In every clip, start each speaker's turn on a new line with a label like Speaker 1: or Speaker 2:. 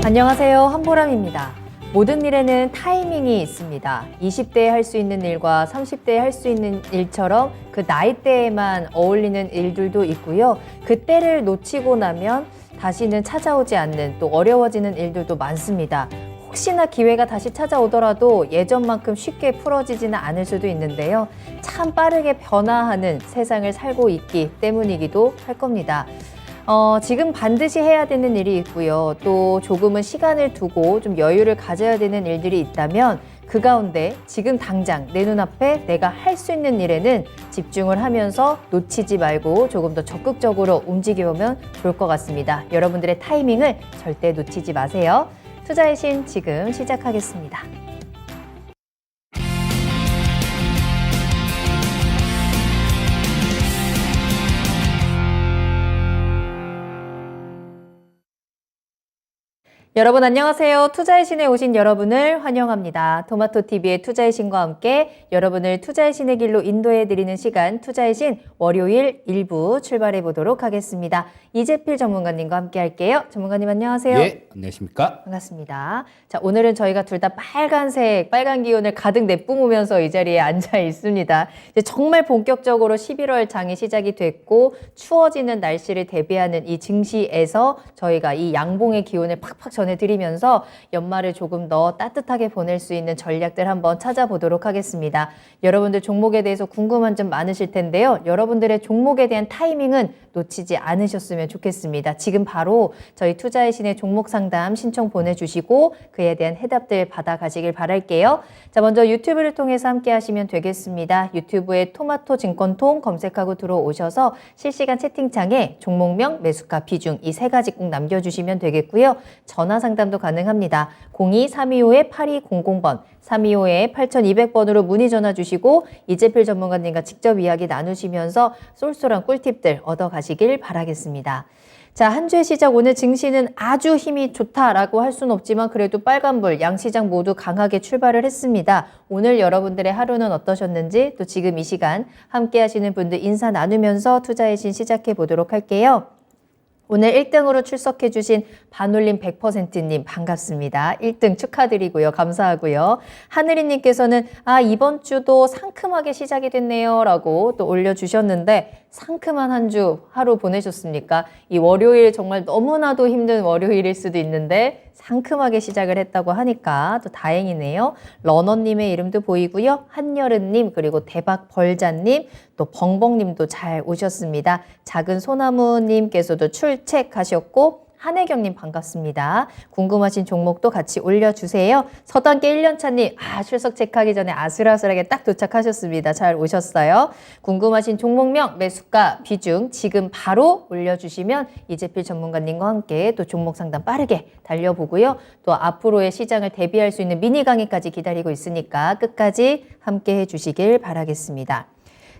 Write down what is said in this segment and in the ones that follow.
Speaker 1: 안녕하세요. 한보람입니다. 모든 일에는 타이밍이 있습니다. 20대에 할 수 있는 일과 30대에 할 수 있는 일처럼 그 나이대에만 어울리는 일들도 있고요. 그 때를 놓치고 나면 다시는 찾아오지 않는 또 어려워지는 일들도 많습니다. 혹시나 기회가 다시 찾아오더라도 예전만큼 쉽게 풀어지지는 않을 수도 있는데요. 참 빠르게 변화하는 세상을 살고 있기 때문이기도 할 겁니다. 지금 반드시 해야 되는 일이 있고요. 또 조금은 시간을 두고 좀 여유를 가져야 되는 일들이 있다면 그 가운데 지금 당장 내 눈앞에 내가 할 수 있는 일에는 집중을 하면서 놓치지 말고 조금 더 적극적으로 움직여보면 좋을 것 같습니다. 여러분들의 타이밍을 절대 놓치지 마세요. 투자의 신 지금 시작하겠습니다. 여러분 안녕하세요. 투자의 신에 오신 여러분을 환영합니다. 토마토TV의 투자의 신과 함께 여러분을 투자의 신의 길로 인도해드리는 시간 투자의 신 월요일 1부 출발해 보도록 하겠습니다. 이재필 전문가님과 함께 할게요. 전문가님 안녕하세요.
Speaker 2: 예, 안녕하십니까?
Speaker 1: 반갑습니다. 자, 오늘은 저희가 둘 다 빨간 기운을 가득 내뿜으면서 이 자리에 앉아 있습니다. 이제 정말 본격적으로 11월 장이 시작이 됐고 추워지는 날씨를 대비하는 이 증시에서 저희가 이 양봉의 기운을 팍팍 전해드리면서 연말을 조금 더 따뜻하게 보낼 수 있는 전략들 한번 찾아보도록 하겠습니다. 여러분들 종목에 대해서 궁금한 점 많으실 텐데요. 여러분들의 종목에 대한 타이밍은 놓치지 않으셨으면 좋겠습니다. 지금 바로 저희 투자의 신의 종목 상담 신청 보내주시고 그에 대한 해답들 받아가시길 바랄게요. 자, 먼저 유튜브를 통해서 함께 하시면 되겠습니다. 유튜브에 토마토 증권통 검색하고 들어오셔서 실시간 채팅창에 종목명, 매수가, 비중 이 세 가지 꼭 남겨주시면 되겠고요. 전화 상담도 가능합니다. 02-325-8200번, 325-8200번으로 문의 전화 주시고 이재필 전문가님과 직접 이야기 나누시면서 쏠쏠한 꿀팁들 얻어가시길 바라겠습니다. 자, 한 주의 시작 오늘 증시는 아주 힘이 좋다라고 할 수는 없지만 그래도 빨간불 양시장 모두 강하게 출발을 했습니다. 오늘 여러분들의 하루는 어떠셨는지 또 지금 이 시간 함께 하시는 분들 인사 나누면서 투자의 신 시작해 보도록 할게요. 오늘 1등으로 출석해 주신 반올림 100%님 반갑습니다. 1등 축하드리고요. 감사하고요. 하늘이님께서는 이번 주도 상큼하게 시작이 됐네요 라고 또 올려주셨는데 상큼한 한 주 하루 보내셨습니까? 이 월요일 정말 너무나도 힘든 월요일일 수도 있는데 상큼하게 시작을 했다고 하니까 또 다행이네요. 러너님의 이름도 보이고요. 한여름님 그리고 대박벌자님 또 벙벙님도 잘 오셨습니다. 작은 소나무님께서도 출첵하셨고 한혜경님 반갑습니다. 궁금하신 종목도 같이 올려주세요. 서단계 1년차님 출석 체크하기 전에 아슬아슬하게 딱 도착하셨습니다. 잘 오셨어요. 궁금하신 종목명, 매수가, 비중 지금 바로 올려주시면 이재필 전문가님과 함께 또 종목 상담 빠르게 달려보고요. 또 앞으로의 시장을 대비할 수 있는 미니 강의까지 기다리고 있으니까 끝까지 함께 해주시길 바라겠습니다.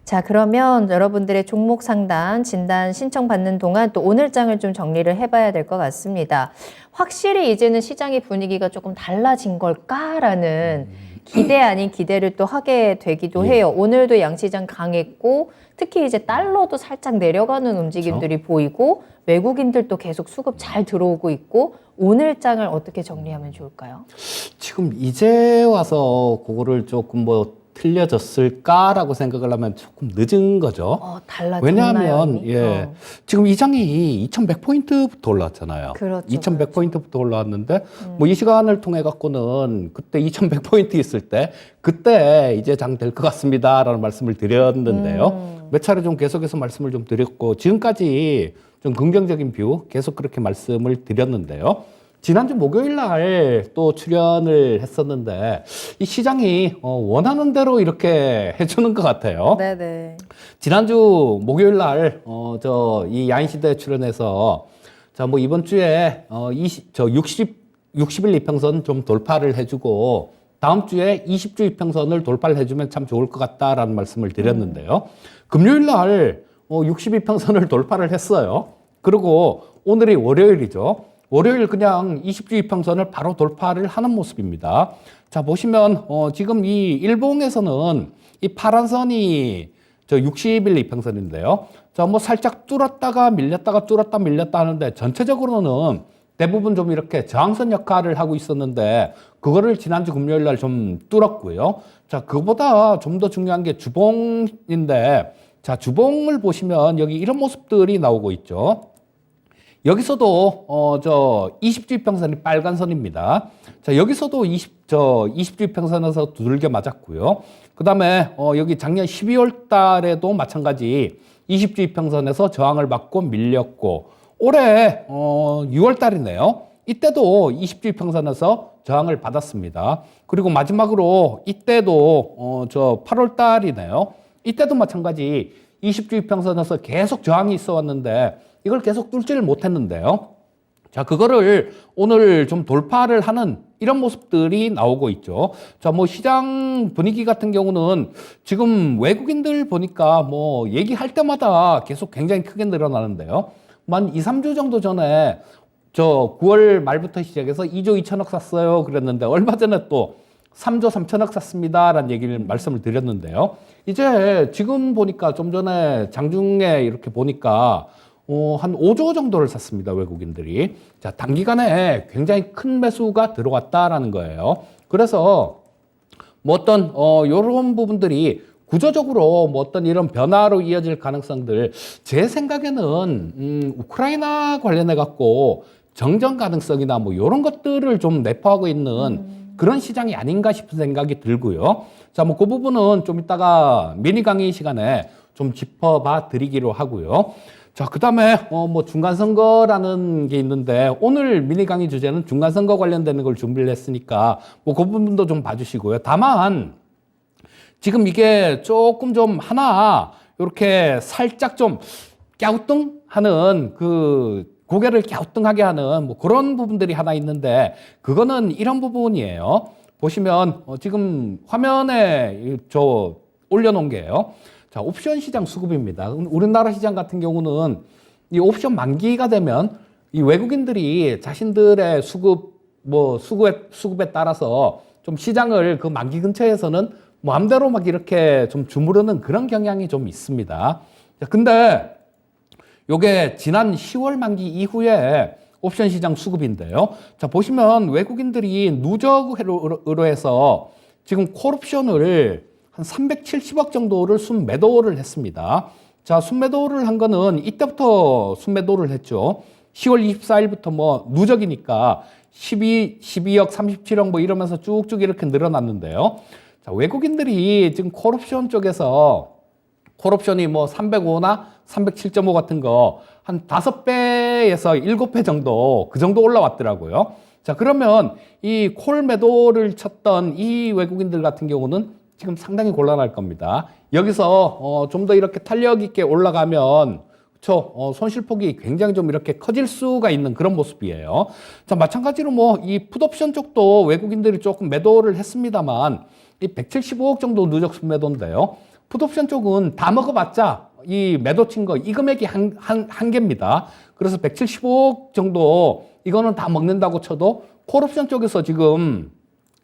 Speaker 1: 자, 그러면 여러분들의 종목 상담, 진단 신청받는 동안 또 오늘장을 좀 정리를 해봐야 될 것 같습니다. 확실히 이제는 시장의 분위기가 조금 달라진 걸까라는 기대 아닌 기대를 또 하게 되기도 해요. 오늘도 양시장 강했고 특히 이제 달러도 살짝 내려가는 움직임들이 보이고 외국인들도 계속 수급 잘 들어오고 있고 오늘장을 어떻게 정리하면 좋을까요?
Speaker 2: 지금 이제 와서 그거를 조금 틀려졌을까라고 생각을 하면 조금 늦은 거죠.
Speaker 1: 달라졌나요?
Speaker 2: 왜냐하면 지금 이 장이 2100포인트부터 올랐잖아요.
Speaker 1: 그렇죠.
Speaker 2: 2100포인트부터 올라왔는데 이 시간을 통해 갖고는 그때 2100포인트 있을 때 그때 이제 장 될 것 같습니다라는 말씀을 드렸는데요. 몇 차례 좀 계속해서 말씀을 좀 드렸고 지금까지 좀 긍정적인 뷰 계속 그렇게 말씀을 드렸는데요. 지난주 목요일 날 또 출연을 했었는데 이 시장이 원하는 대로 이렇게 해주는 것 같아요.
Speaker 1: 네네.
Speaker 2: 지난주 목요일 날 이 야인시대에 출연해서 이번 주에 60일 이평선 좀 돌파를 해주고 다음 주에 20주 이평선을 돌파를 해주면 참 좋을 것 같다라는 말씀을 드렸는데요. 금요일 날 60이평선을 돌파를 했어요. 그리고 오늘이 월요일이죠. 월요일 그냥 20주 이평선을 바로 돌파를 하는 모습입니다. 자, 보시면 지금 이 일봉에서는 이 파란 선이 60일 이평선인데요. 자, 살짝 뚫었다가 밀렸다가 뚫었다 밀렸다 하는데 전체적으로는 대부분 좀 이렇게 저항선 역할을 하고 있었는데 그거를 지난주 금요일 날 좀 뚫었고요. 자, 그거보다 좀 더 중요한 게 주봉인데, 자, 주봉을 보시면 여기 이런 모습들이 나오고 있죠. 여기서도 저 20주의평선이 빨간 선입니다. 자, 여기서도 20주의평선에서 두들겨 맞았고요. 그다음에 여기 작년 12월 달에도 마찬가지 20주의평선에서 저항을 받고 밀렸고, 올해 6월 달이네요. 이때도 20주의평선에서 저항을 받았습니다. 그리고 마지막으로 이때도 저 8월 달이네요. 이때도 마찬가지 20주의평선에서 계속 저항이 있어 왔는데 이걸 계속 뚫지를 못했는데요. 자, 그거를 오늘 좀 돌파를 하는 이런 모습들이 나오고 있죠. 자, 뭐 시장 분위기 같은 경우는 지금 외국인들 보니까 뭐 얘기할 때마다 계속 굉장히 크게 늘어나는데요. 한 2, 3주 정도 전에 저 9월 말부터 시작해서 2조 2천억 샀어요 그랬는데 얼마 전에 또 3조 3천억 샀습니다 라는 얘기를 말씀을 드렸는데요. 이제 지금 보니까 좀 전에 장중에 이렇게 보니까 한 5조 정도를 샀습니다, 외국인들이. 자, 단기간에 굉장히 큰 매수가 들어왔다라는 거예요. 그래서 뭐 어떤 요런 부분들이 구조적으로 뭐 어떤 이런 변화로 이어질 가능성들, 제 생각에는 우크라이나 관련해 갖고 정전 가능성이나 뭐 요런 것들을 좀 내포하고 있는 그런 시장이 아닌가 싶은 생각이 들고요. 자, 뭐 그 부분은 좀 이따가 미니 강의 시간에 좀 짚어봐 드리기로 하고요. 자, 그 다음에, 뭐, 중간선거라는 게 있는데, 오늘 미니 강의 주제는 중간선거 관련되는 걸 준비를 했으니까, 뭐, 그 부분도 좀 봐주시고요. 다만, 지금 이게 조금 좀 하나, 이렇게 살짝 좀 갸우뚱 하는 고개를 갸우뚱하게 하는 뭐 그런 부분들이 하나 있는데, 그거는 이런 부분이에요. 보시면, 지금 화면에 올려놓은 게요. 자, 옵션 시장 수급입니다. 우리나라 시장 같은 경우는 이 옵션 만기가 되면 이 외국인들이 자신들의 수급에 따라서 좀 시장을 그 만기 근처에서는 마음대로 막 이렇게 좀 주무르는 그런 경향이 좀 있습니다. 자, 근데 요게 지난 10월 만기 이후에 옵션 시장 수급인데요. 자, 보시면 외국인들이 누적으로 해서 지금 콜옵션을 한 370억 정도를 순매도를 했습니다. 자, 순매도를 한 거는 이때부터 순매도를 했죠. 10월 24일부터 뭐 누적이니까 12억 37억 뭐 이러면서 쭉쭉 이렇게 늘어났는데요. 자, 외국인들이 지금 콜옵션 쪽에서 콜옵션이 뭐 305나 307.5 같은 거 한 5배에서 7배 정도 그 정도 올라왔더라고요. 자, 그러면 이 콜 매도를 쳤던 이 외국인들 같은 경우는 지금 상당히 곤란할 겁니다. 여기서 좀 더 이렇게 탄력 있게 올라가면 그렇죠. 손실폭이 굉장히 좀 이렇게 커질 수가 있는 그런 모습이에요. 자, 마찬가지로 뭐 이 풋옵션 쪽도 외국인들이 조금 매도를 했습니다만 이 175억 정도 누적 순매도인데요. 풋옵션 쪽은 다 먹어봤자 이 매도 친 거 이 금액이 한계입니다. 그래서 175억 정도 이거는 다 먹는다고 쳐도 콜옵션 쪽에서 지금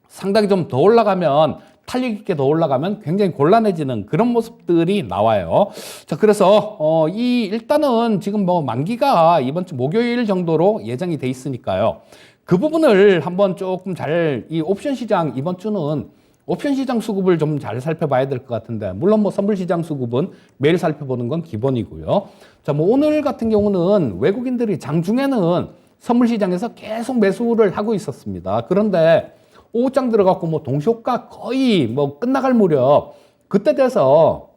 Speaker 2: 상당히 좀 더 올라가면 탄력 있게 더 올라가면 굉장히 곤란해지는 그런 모습들이 나와요. 자, 그래서 일단은 지금 뭐 만기가 이번 주 목요일 정도로 예정이 돼 있으니까요. 그 부분을 한번 조금 이 옵션 시장 이번 주는 옵션 시장 수급을 좀 잘 살펴봐야 될 것 같은데, 물론 뭐 선물 시장 수급은 매일 살펴보는 건 기본이고요. 자, 뭐 오늘 같은 경우는 외국인들이 장중에는 선물 시장에서 계속 매수를 하고 있었습니다. 그런데 오후장 들어갔고 뭐 동시호가 거의 뭐 끝나갈 무렵 그때 돼서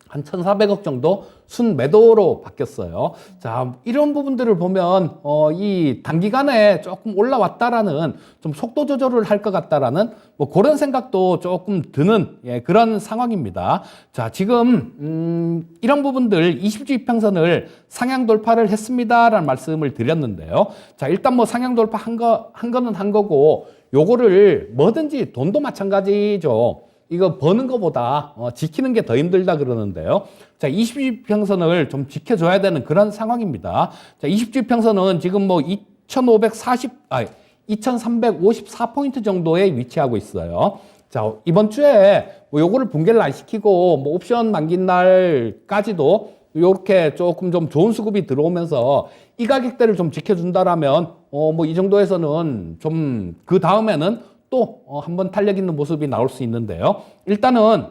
Speaker 2: 한 1,400억 정도 순매도로 바뀌었어요. 자, 이런 부분들을 보면 이 단기간에 조금 올라왔다라는 좀 속도 조절을 할 것 같다라는 뭐 그런 생각도 조금 드는 그런 상황입니다. 자, 지금 이런 부분들 20주 이평선을 상향 돌파를 했습니다라는 말씀을 드렸는데요. 자, 일단 뭐 상향 돌파 한 거는 한 거고, 요거를 뭐든지 돈도 마찬가지죠. 이거 버는 것보다 지키는 게 더 힘들다 그러는데요. 자, 20주평선을 좀 지켜줘야 되는 그런 상황입니다. 자, 20주평선은 지금 뭐 2,354포인트 정도에 위치하고 있어요. 자, 이번 주에 뭐 요거를 붕괴를 안 시키고 뭐 옵션 만기 날까지도 요렇게 조금 좀 좋은 수급이 들어오면서 이 가격대를 좀 지켜준다라면 뭐 이 정도에서는 좀 그 다음에는 또 한번 탄력 있는 모습이 나올 수 있는데요. 일단은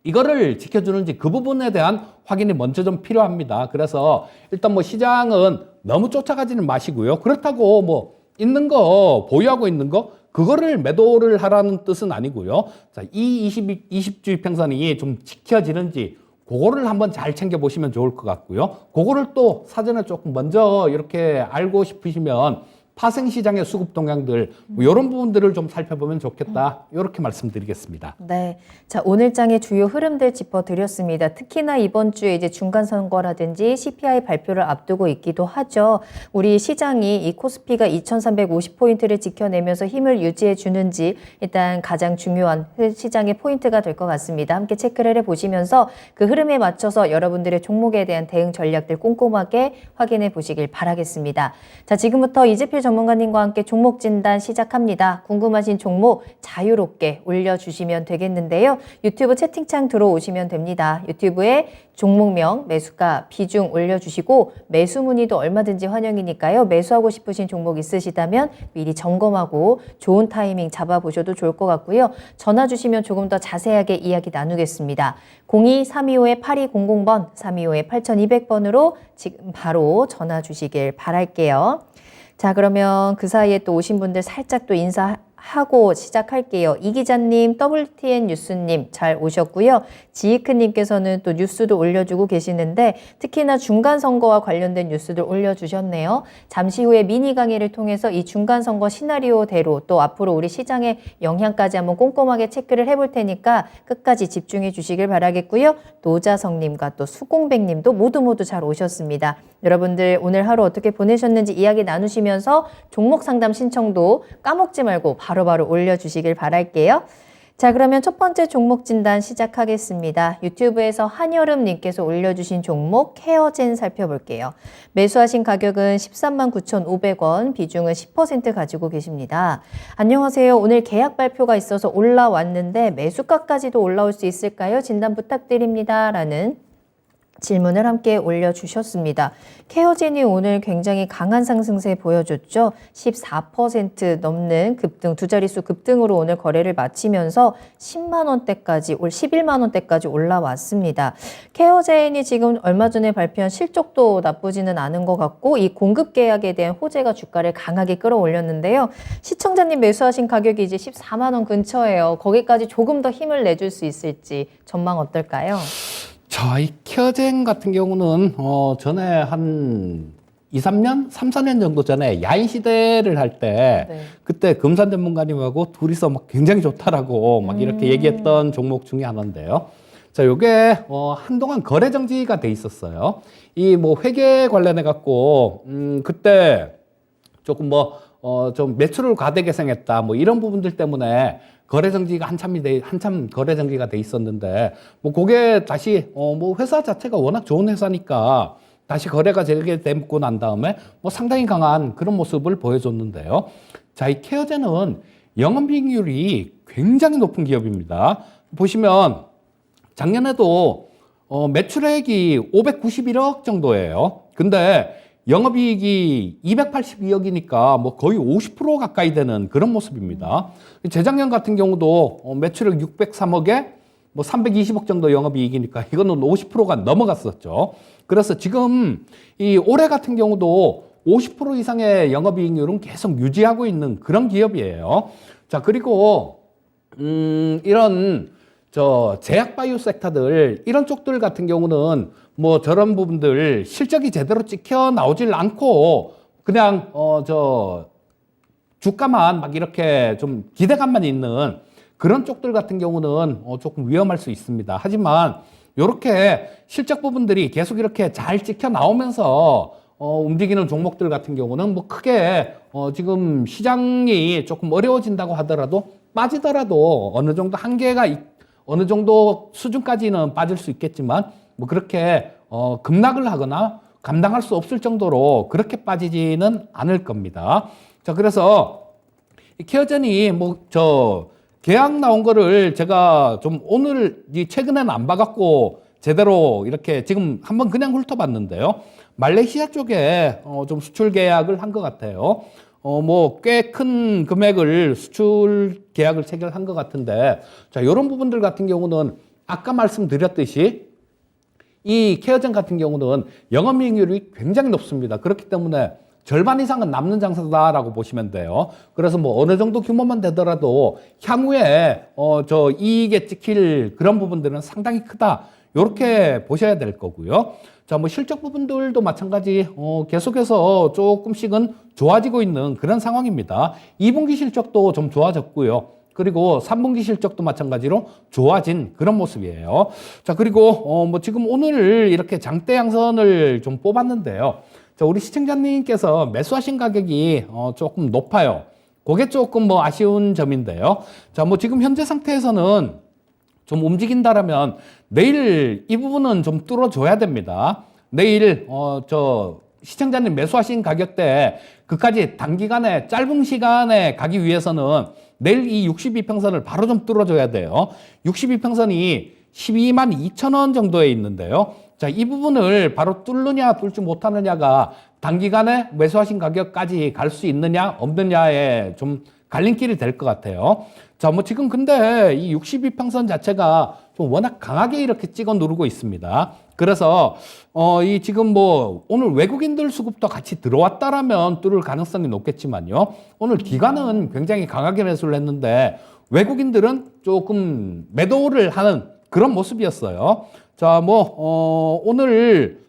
Speaker 2: 이거를 지켜주는지 그 부분에 대한 확인이 먼저 좀 필요합니다. 그래서 일단 뭐 시장은 너무 쫓아가지는 마시고요. 그렇다고 뭐 있는 거, 보유하고 있는 거, 그거를 매도를 하라는 뜻은 아니고요. 자, 이 20주 이평선이 좀 지켜지는지 그거를 한번 잘 챙겨보시면 좋을 것 같고요. 그거를 또 사전에 조금 먼저 이렇게 알고 싶으시면 파생시장의 수급 동향들 뭐 이런 부분들을 좀 살펴보면 좋겠다. 이렇게 말씀드리겠습니다.
Speaker 1: 네. 자, 오늘 장의 주요 흐름들 짚어드렸습니다. 특히나 이번 주에 이제 중간선거라든지 CPI 발표를 앞두고 있기도 하죠. 우리 시장이 이 코스피가 2350포인트를 지켜내면서 힘을 유지해 주는지 일단 가장 중요한 시장의 포인트가 될 것 같습니다. 함께 체크를 해보시면서 그 흐름에 맞춰서 여러분들의 종목에 대한 대응 전략들 꼼꼼하게 확인해 보시길 바라겠습니다. 자, 지금부터 이재필 전문가님과 함께 종목 진단 시작합니다. 궁금하신 종목 자유롭게 올려주시면 되겠는데요. 유튜브 채팅창 들어오시면 됩니다. 유튜브에 종목명, 매수가, 비중 올려주시고 매수 문의도 얼마든지 환영이니까요. 매수하고 싶으신 종목 있으시다면 미리 점검하고 좋은 타이밍 잡아보셔도 좋을 것 같고요. 전화 주시면 조금 더 자세하게 이야기 나누겠습니다. 02-325-8200번, 325-8200번으로 지금 바로 전화 주시길 바랄게요. 자, 그러면 그 사이에 또 오신 분들 살짝 또 인사하고 시작할게요. 이 기자님, WTN 뉴스님 잘 오셨고요. 지이크님께서는 또 뉴스도 올려주고 계시는데 특히나 중간선거와 관련된 뉴스들 올려주셨네요. 잠시 후에 미니 강의를 통해서 이 중간선거 시나리오대로 또 앞으로 우리 시장의 영향까지 한번 꼼꼼하게 체크를 해볼 테니까 끝까지 집중해 주시길 바라겠고요. 노자성님과 또 수공백님도 모두 잘 오셨습니다. 여러분들 오늘 하루 어떻게 보내셨는지 이야기 나누시면서 종목 상담 신청도 까먹지 말고 바로바로 올려주시길 바랄게요. 자, 그러면 첫 번째 종목 진단 시작하겠습니다. 유튜브에서 한여름님께서 올려주신 종목 케어젠 살펴볼게요. 매수하신 가격은 13만 9,500원, 비중은 10% 가지고 계십니다. 안녕하세요. 오늘 계약 발표가 있어서 올라왔는데 매수가까지도 올라올 수 있을까요? 진단 부탁드립니다. 라는 질문을 함께 올려주셨습니다. 케어젠이 오늘 굉장히 강한 상승세 보여줬죠. 14% 넘는 급등, 두 자릿수 급등으로 오늘 거래를 마치면서 10만 원대까지, 올 11만 원대까지 올라왔습니다. 케어젠이 지금 얼마 전에 발표한 실적도 나쁘지는 않은 것 같고 이 공급 계약에 대한 호재가 주가를 강하게 끌어올렸는데요. 시청자님 매수하신 가격이 이제 14만 원 근처예요. 거기까지 조금 더 힘을 내줄 수 있을지 전망 어떨까요?
Speaker 2: 자, 이 케어젠 같은 경우는 전에 한 2, 3년? 3, 4년 정도 전에 야인 시대를 할 때
Speaker 1: 네.
Speaker 2: 그때 금산 전문가님하고 둘이서 막 굉장히 좋다라고 막 이렇게 얘기했던 종목 중에 하나인데요. 자, 요게 한동안 거래 정지가 돼 있었어요. 이 뭐 회계 관련해 갖고 그때 조금 좀 매출을 과대 계상했다 뭐 이런 부분들 때문에 거래 정지가 한참 거래 정지가 돼 있었는데 뭐 그게 다시 뭐 회사 자체가 워낙 좋은 회사니까 다시 거래가 재개되고 난 다음에 뭐 상당히 강한 그런 모습을 보여줬는데요. 자, 이 케어젠은 영업이익률이 굉장히 높은 기업입니다. 보시면 작년에도 매출액이 591억 정도예요. 근데 영업이익이 282억이니까 뭐 거의 50% 가까이 되는 그런 모습입니다. 재작년 같은 경우도 매출액 603억에 뭐 320억 정도 영업이익이니까 이거는 50%가 넘어갔었죠. 그래서 지금 이 올해 같은 경우도 50% 이상의 영업이익률은 계속 유지하고 있는 그런 기업이에요. 자, 그리고 이런 제약 바이오 섹터들 이런 쪽들 같은 경우는 뭐 저런 부분들 실적이 제대로 찍혀 나오질 않고 그냥 주가만 막 이렇게 좀 기대감만 있는 그런 쪽들 같은 경우는 조금 위험할 수 있습니다. 하지만 이렇게 실적 부분들이 계속 이렇게 잘 찍혀 나오면서 움직이는 종목들 같은 경우는 뭐 크게 지금 시장이 조금 어려워진다고 하더라도 빠지더라도 어느 정도 한계가 어느 정도 수준까지는 빠질 수 있겠지만 뭐 그렇게 급락을 하거나 감당할 수 없을 정도로 그렇게 빠지지는 않을 겁니다. 자, 그래서 이 케어젠이 계약 나온 거를 제가 좀 오늘 최근에는 안 봐갖고 제대로 이렇게 지금 한번 그냥 훑어봤는데요. 말레이시아 쪽에 좀 수출 계약을 한 것 같아요. 뭐 꽤 큰 금액을 수출 계약을 체결한 것 같은데, 자, 이런 부분들 같은 경우는 아까 말씀드렸듯이 이 케어젠 같은 경우는 영업이익률이 굉장히 높습니다. 그렇기 때문에 절반 이상은 남는 장사다라고 보시면 돼요. 그래서 뭐 어느 정도 규모만 되더라도 향후에 저 이익에 찍힐 그런 부분들은 상당히 크다. 이렇게 보셔야 될 거고요. 자, 뭐 실적 부분들도 마찬가지 계속해서 조금씩은 좋아지고 있는 그런 상황입니다. 2분기 실적도 좀 좋아졌고요. 그리고 3분기 실적도 마찬가지로 좋아진 그런 모습이에요. 자, 그리고 뭐 지금 오늘 이렇게 장대 양선을 좀 뽑았는데요. 자, 우리 시청자님께서 매수하신 가격이 조금 높아요. 그게 조금 뭐 아쉬운 점인데요. 자, 뭐 지금 현재 상태에서는 좀 움직인다라면 내일 이 부분은 좀 뚫어줘야 됩니다. 내일 저 시청자님 매수하신 가격대 그까지 단기간에 짧은 시간에 가기 위해서는 내일 이 62평선을 바로 좀 뚫어줘야 돼요. 62평선이 12만 2천 원 정도에 있는데요. 자, 이 부분을 바로 뚫느냐 뚫지 못하느냐가 단기간에 매수하신 가격까지 갈 수 있느냐 없느냐에 좀 갈림길이 될 것 같아요. 자, 뭐 지금 근데 이 62평선 자체가 좀 워낙 강하게 이렇게 찍어 누르고 있습니다. 그래서 이 지금 뭐 오늘 외국인들 수급도 같이 들어왔다라면 뚫을 가능성이 높겠지만요. 오늘 기관은 굉장히 강하게 매수를 했는데 외국인들은 조금 매도를 하는 그런 모습이었어요. 자, 뭐 오늘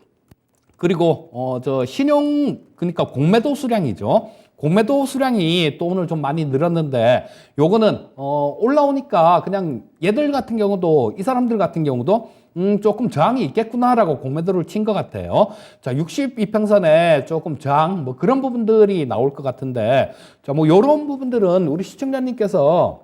Speaker 2: 그리고 저 신용 그러니까 공매도 수량이죠. 공매도 수량이 또 오늘 좀 많이 늘었는데 요거는 올라오니까 그냥 얘들 같은 경우도 이 사람들 같은 경우도 조금 저항이 있겠구나라고 공매도를 친 것 같아요. 자, 62평선에 조금 저항 뭐 그런 부분들이 나올 것 같은데, 자, 뭐 요런 부분들은 우리 시청자님께서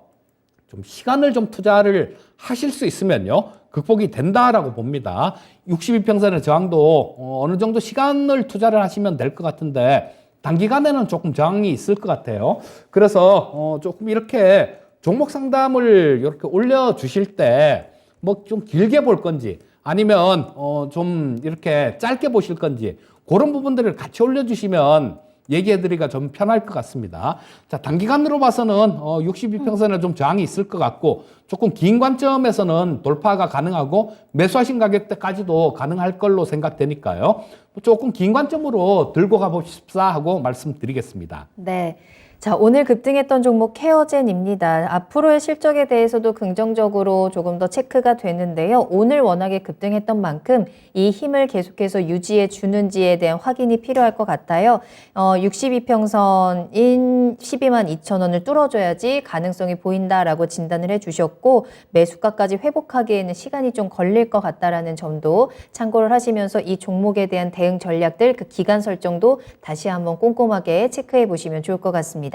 Speaker 2: 좀 시간을 좀 투자를 하실 수 있으면요 극복이 된다라고 봅니다. 62평선의 저항도 어느 정도 시간을 투자를 하시면 될 것 같은데 단기간에는 조금 저항이 있을 것 같아요. 그래서 조금 이렇게 종목 상담을 이렇게 올려주실 때 뭐 좀 길게 볼 건지 아니면 좀 이렇게 짧게 보실 건지 그런 부분들을 같이 올려주시면 얘기해드리기가 좀 편할 것 같습니다. 자, 단기간으로 봐서는 62평선에 좀 저항이 있을 것 같고 조금 긴 관점에서는 돌파가 가능하고 매수하신 가격대까지도 가능할 걸로 생각되니까요. 조금 긴 관점으로 들고 가봅시다 하고 말씀드리겠습니다.
Speaker 1: 네. 자, 오늘 급등했던 종목 케어젠입니다. 앞으로의 실적에 대해서도 긍정적으로 조금 더 체크가 되는데요. 오늘 워낙에 급등했던 만큼 이 힘을 계속해서 유지해 주는지에 대한 확인이 필요할 것 같아요. 62평선인 12만 2천 원을 뚫어줘야지 가능성이 보인다라고 진단을 해주셨고 매수가까지 회복하기에는 시간이 좀 걸릴 것 같다라는 점도 참고를 하시면서 이 종목에 대한 대응 전략들 그 기간 설정도 다시 한번 꼼꼼하게 체크해 보시면 좋을 것 같습니다.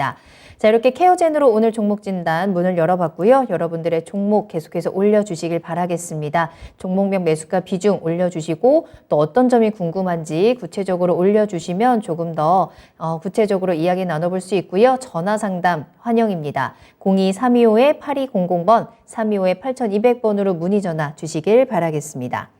Speaker 1: 자, 이렇게 케어젠으로 오늘 종목 진단 문을 열어봤고요. 여러분들의 종목 계속해서 올려주시길 바라겠습니다. 종목명 매수가 비중 올려주시고 또 어떤 점이 궁금한지 구체적으로 올려주시면 조금 더 구체적으로 이야기 나눠볼 수 있고요. 전화 상담 환영입니다. 02-325-8200번, 325-8200번으로 문의 전화 주시길 바라겠습니다.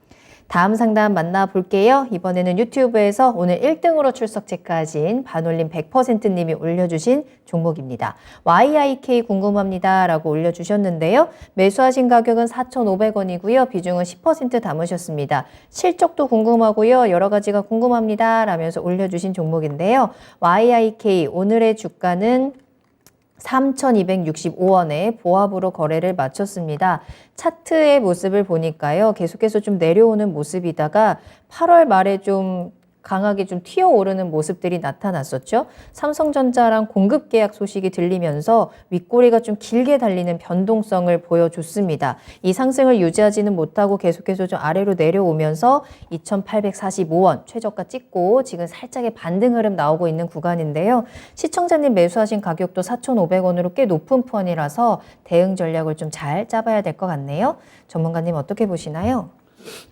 Speaker 1: 다음 상담 만나볼게요. 이번에는 유튜브에서 오늘 1등으로 출석 체크하신 반올림 100%님이 올려주신 종목입니다. YIK 궁금합니다 라고 올려주셨는데요. 매수하신 가격은 4,500원이고요. 비중은 10% 담으셨습니다. 실적도 궁금하고요. 여러 가지가 궁금합니다 라면서 올려주신 종목인데요. YIK 오늘의 주가는 3,265원에 보합으로 거래를 마쳤습니다. 차트의 모습을 보니까요. 계속해서 좀 내려오는 모습이다가 8월 말에 좀 강하게 좀 튀어오르는 모습들이 나타났었죠. 삼성전자랑 공급 계약 소식이 들리면서 윗꼬리가 좀 길게 달리는 변동성을 보여줬습니다. 이 상승을 유지하지는 못하고 계속해서 좀 아래로 내려오면서 2,845원 최저가 찍고 지금 살짝의 반등 흐름 나오고 있는 구간인데요. 시청자님 매수하신 가격도 4,500원으로 꽤 높은 편이라서 대응 전략을 좀 잘 짜봐야 될 것 같네요. 전문가님 어떻게 보시나요?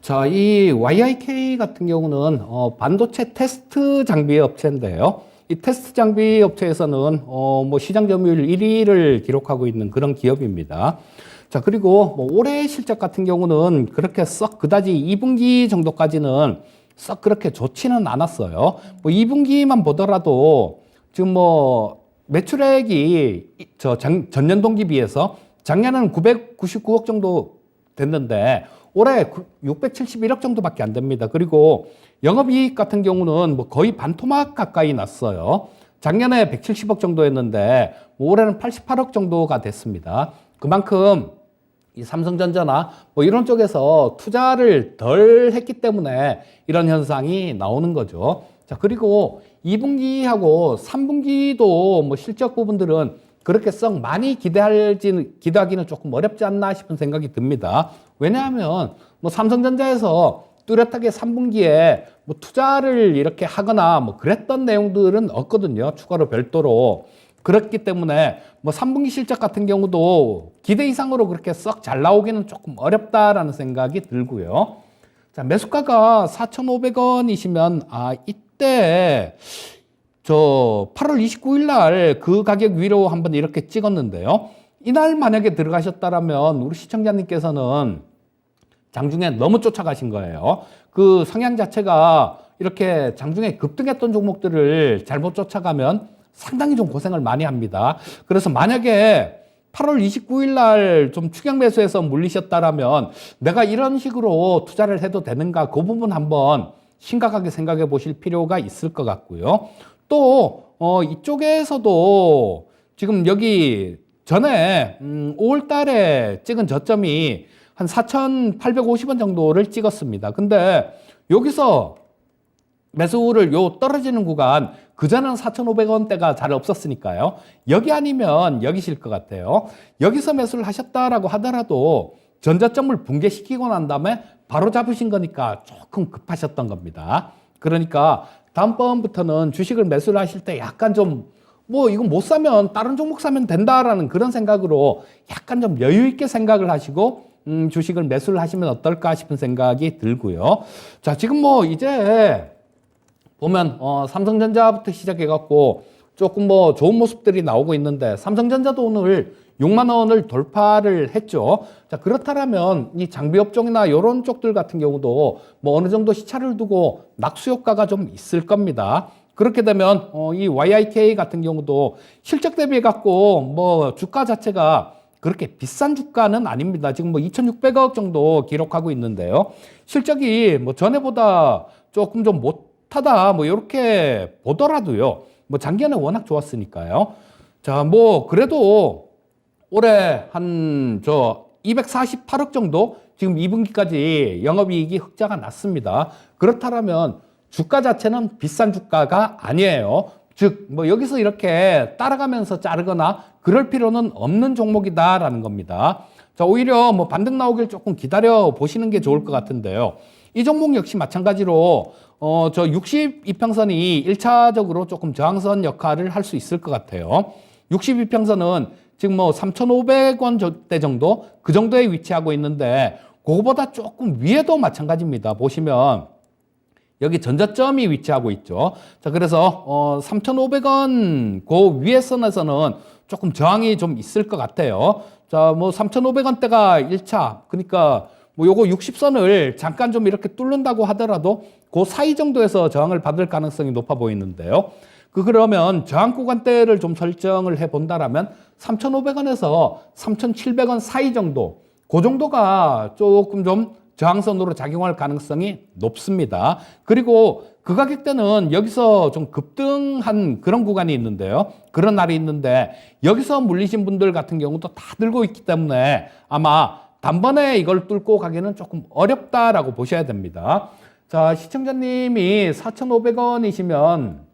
Speaker 2: 자, 이 YIK 같은 경우는 반도체 테스트 장비 업체인데요. 이 테스트 장비 업체에서는 뭐 시장 점유율 1위를 기록하고 있는 그런 기업입니다. 자, 그리고 뭐 올해 실적 같은 경우는 그렇게 썩 그다지 2분기 정도까지는 썩 그렇게 좋지는 않았어요. 뭐 2분기만 보더라도 지금 뭐 매출액이 전년 동기 비해서 작년에는 999억 정도 됐는데 올해 671억 정도밖에 안 됩니다. 그리고 영업이익 같은 경우는 뭐 거의 반토막 가까이 났어요. 작년에 170억 정도였는데 올해는 88억 정도가 됐습니다. 그만큼 이 삼성전자나 뭐 이런 쪽에서 투자를 덜 했기 때문에 이런 현상이 나오는 거죠. 자, 그리고 2분기하고 3분기도 뭐 실적 부분들은 그렇게 썩 많이 기대하기는 조금 어렵지 않나 싶은 생각이 듭니다. 왜냐하면 뭐 삼성전자에서 뚜렷하게 3분기에 뭐 투자를 이렇게 하거나 뭐 그랬던 내용들은 없거든요. 추가로 별도로. 그렇기 때문에 뭐 3분기 실적 같은 경우도 기대 이상으로 그렇게 썩 잘 나오기는 조금 어렵다라는 생각이 들고요. 자, 매수가가 4,500원이시면 이때 저 8월 29일 날 그 가격 위로 한번 이렇게 찍었는데요. 이날 만약에 들어가셨다라면 우리 시청자님께서는 장중에 너무 쫓아가신 거예요. 그 성향 자체가 이렇게 장중에 급등했던 종목들을 잘못 쫓아가면 상당히 좀 고생을 많이 합니다. 그래서 만약에 8월 29일 날 좀 추격 매수해서 물리셨다라면 내가 이런 식으로 투자를 해도 되는가, 그 부분 한번 심각하게 생각해 보실 필요가 있을 것 같고요. 또 이쪽에서도 지금 여기 전에 5월 달에 찍은 저점이 한 4,850원 정도를 찍었습니다. 근데 여기서 매수를 떨어지는 구간, 그전에는 4,500원대가 잘 없었으니까요. 여기 아니면 여기실 것 같아요. 여기서 매수를 하셨다라고 하더라도 전저점을 붕괴시키고 난 다음에 바로 잡으신 거니까 조금 급하셨던 겁니다. 그러니까 다음번부터는 주식을 매수를 하실 때 약간 좀 뭐 이거 못 사면 다른 종목 사면 된다라는 그런 생각으로 약간 좀 여유 있게 생각을 하시고 주식을 매수를 하시면 어떨까 싶은 생각이 들고요. 자, 지금 뭐 이제 보면 삼성전자부터 시작해갖고 조금 뭐 좋은 모습들이 나오고 있는데 삼성전자도 오늘 6만 원을 돌파를 했죠. 자, 그렇다면 이 장비 업종이나 이런 쪽들 같은 경우도 뭐 어느 정도 시차를 두고 낙수 효과가 좀 있을 겁니다. 그렇게 되면 이 YIK 같은 경우도 실적 대비해 갖고 뭐 주가 자체가 그렇게 비싼 주가는 아닙니다. 지금 뭐 2,600억 정도 기록하고 있는데요. 실적이 뭐 전에보다 조금 좀 못하다 뭐 이렇게 보더라도요. 뭐 작년에 워낙 좋았으니까요. 자, 뭐 그래도 올해 한 248억 정도 지금 2분기까지 영업이익이 흑자가 났습니다. 그렇다면 주가 자체는 비싼 주가가 아니에요. 즉, 뭐 여기서 이렇게 따라가면서 자르거나 그럴 필요는 없는 종목이다라는 겁니다. 자, 오히려 뭐 반등 나오길 조금 기다려 보시는 게 좋을 것 같은데요. 이 종목 역시 마찬가지로 62평선이 1차적으로 조금 저항선 역할을 할 수 있을 것 같아요. 62평선은 지금 뭐 3,500원대 정도 그 정도에 위치하고 있는데 그거보다 조금 위에도 마찬가지입니다. 보시면 여기 전저점이 위치하고 있죠. 자, 그래서 3,500원 그 위에 선에서는 조금 저항이 좀 있을 것 같아요. 자, 뭐 3,500원대가 1차, 그러니까 뭐 요거 60선을 잠깐 좀 이렇게 뚫는다고 하더라도 그 사이 정도에서 저항을 받을 가능성이 높아 보이는데요. 그러면 저항 구간대를 좀 설정을 해 본다라면 3,500원에서 3,700원 사이 정도, 그 정도가 조금 좀 저항선으로 작용할 가능성이 높습니다. 그리고 그 가격대는 여기서 좀 급등한 그런 구간이 있는데요. 그런 날이 있는데 여기서 물리신 분들 같은 경우도 다 들고 있기 때문에 아마 단번에 이걸 뚫고 가기는 조금 어렵다라고 보셔야 됩니다. 자, 시청자님이 4,500원이시면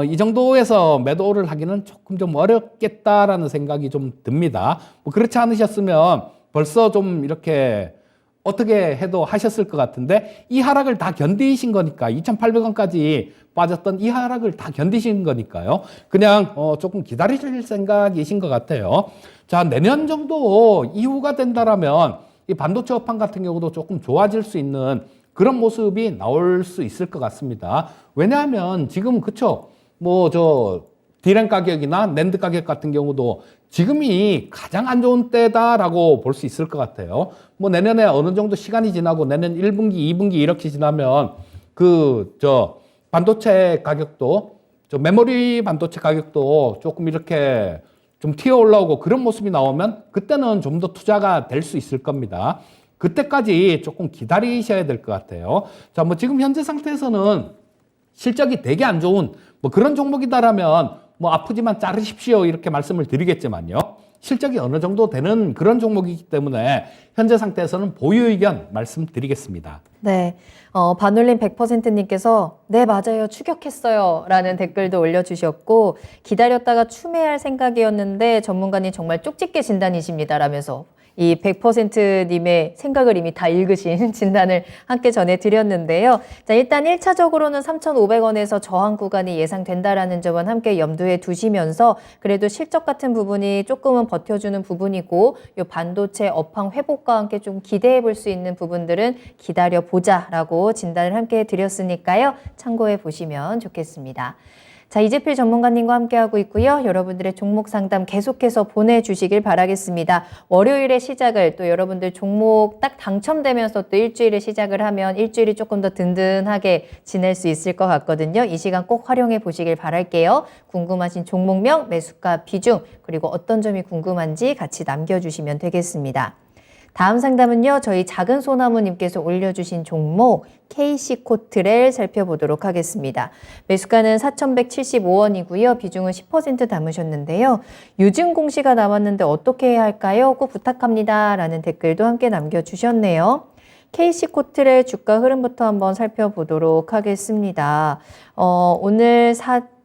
Speaker 2: 이 정도에서 매도를 하기는 조금 좀 어렵겠다라는 생각이 좀 듭니다. 뭐 그렇지 않으셨으면 벌써 좀 이렇게 어떻게 해도 하셨을 것 같은데 이 하락을 다 견디신 거니까 2,800원까지 빠졌던 이 하락을 다 견디신 거니까요. 그냥 조금 기다리실 생각이신 것 같아요. 자, 내년 정도 이후가 된다라면 이 반도체 업황 같은 경우도 조금 좋아질 수 있는 그런 모습이 나올 수 있을 것 같습니다. 왜냐하면 지금 그쵸? 디램 가격이나 낸드 가격 같은 경우도 지금이 가장 안 좋은 때다라고 볼 수 있을 것 같아요. 뭐 내년에 어느 정도 시간이 지나고 내년 1분기, 2분기 이렇게 지나면 반도체 가격도 저 메모리 반도체 가격도 조금 이렇게 좀 튀어 올라오고 그런 모습이 나오면 그때는 좀 더 투자가 될 수 있을 겁니다. 그때까지 조금 기다리셔야 될 것 같아요. 자, 뭐 지금 현재 상태에서는 실적이 되게 안 좋은 뭐 그런 종목이다라면 뭐 아프지만 자르십시오 이렇게 말씀을 드리겠지만요. 실적이 어느 정도 되는 그런 종목이기 때문에 현재 상태에서는 보유 의견 말씀드리겠습니다.
Speaker 1: 네. 반올림 100%님께서 네, 맞아요. 추격했어요. 라는 댓글도 올려주셨고, 기다렸다가 추매할 생각이었는데 전문가님 정말 쪽집게 진단이십니다. 라면서 이 100%님의 생각을 이미 다 읽으신 진단을 함께 전해드렸는데요. 자, 일단 1차적으로는 3,500원에서 저항 구간이 예상된다라는 점은 함께 염두에 두시면서 그래도 실적 같은 부분이 조금은 버텨주는 부분이고 이 반도체 업황 회복과 함께 좀 기대해 볼 수 있는 부분들은 기다려보자라고 진단을 함께 드렸으니까요. 참고해 보시면 좋겠습니다. 자, 이재필 전문가님과 함께하고 있고요. 여러분들의 종목 상담 계속해서 보내주시길 바라겠습니다. 월요일에 시작을 또 여러분들 종목 딱 당첨되면서 또 일주일에 시작을 하면 일주일이 조금 더 든든하게 지낼 수 있을 것 같거든요. 이 시간 꼭 활용해 보시길 바랄게요. 궁금하신 종목명, 매수가 비중, 그리고 어떤 점이 궁금한지 같이 남겨주시면 되겠습니다. 다음 상담은요, 저희 작은 소나무님께서 올려주신 종목 KC코트렐 살펴보도록 하겠습니다. 매수가는 4,175원이고요. 비중은 10% 담으셨는데요. 유증 공시가 나왔는데 어떻게 해야 할까요? 꼭 부탁합니다. 라는 댓글도 함께 남겨주셨네요. KC코트렐 주가 흐름부터 한번 살펴보도록 하겠습니다. 오늘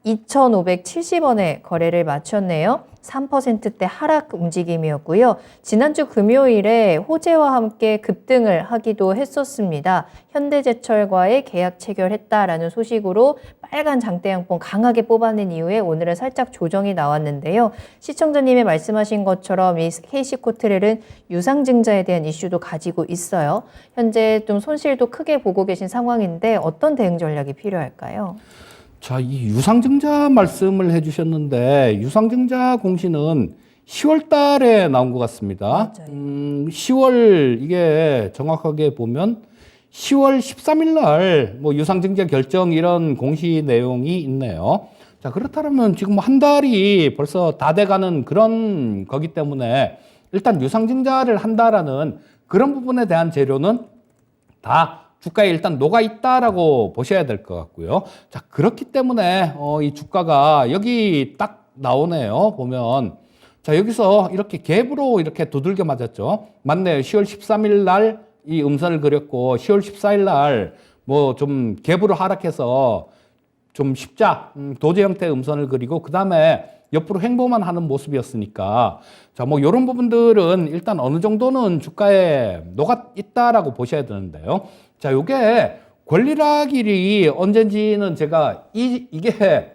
Speaker 1: 2,570원에 거래를 마쳤네요. 3%대 하락 움직임이었고요. 지난주 금요일에 호재와 함께 급등을 하기도 했었습니다. 현대제철과의 계약 체결했다라는 소식으로 빨간 장대양봉 강하게 뽑아낸 이후에 오늘은 살짝 조정이 나왔는데요. 시청자님이 말씀하신 것처럼 이 KC코트렐은 유상증자에 대한 이슈도 가지고 있어요. 현재 좀 손실도 크게 보고 계신 상황인데 어떤 대응 전략이 필요할까요?
Speaker 2: 자, 이 유상증자 말씀을 해주셨는데 유상증자 공시는 10월 달에 나온 것 같습니다. 10월 이게 정확하게 보면 10월 13일 날 뭐 유상증자 결정 이런 공시 내용이 있네요. 자, 그렇다면 지금 한 달이 벌써 다 돼가는 그런 거기 때문에 일단 유상증자를 한다라는 그런 부분에 대한 재료는 다 주가에 일단 녹아 있다라고 보셔야 될 것 같고요. 자, 그렇기 때문에 이 주가가 여기 딱 나오네요. 보면 자, 여기서 이렇게 갭으로 이렇게 두들겨 맞았죠. 맞네요. 10월 13일 날 이 음선을 그렸고 10월 14일 날 뭐 좀 갭으로 하락해서 좀 십자 도제 형태의 음선을 그리고 그 다음에 옆으로 횡보만 하는 모습이었으니까 자, 뭐 이런 부분들은 일단 어느 정도는 주가에 녹아 있다라고 보셔야 되는데요. 자, 요게 권리락일이 언젠지는 제가 이게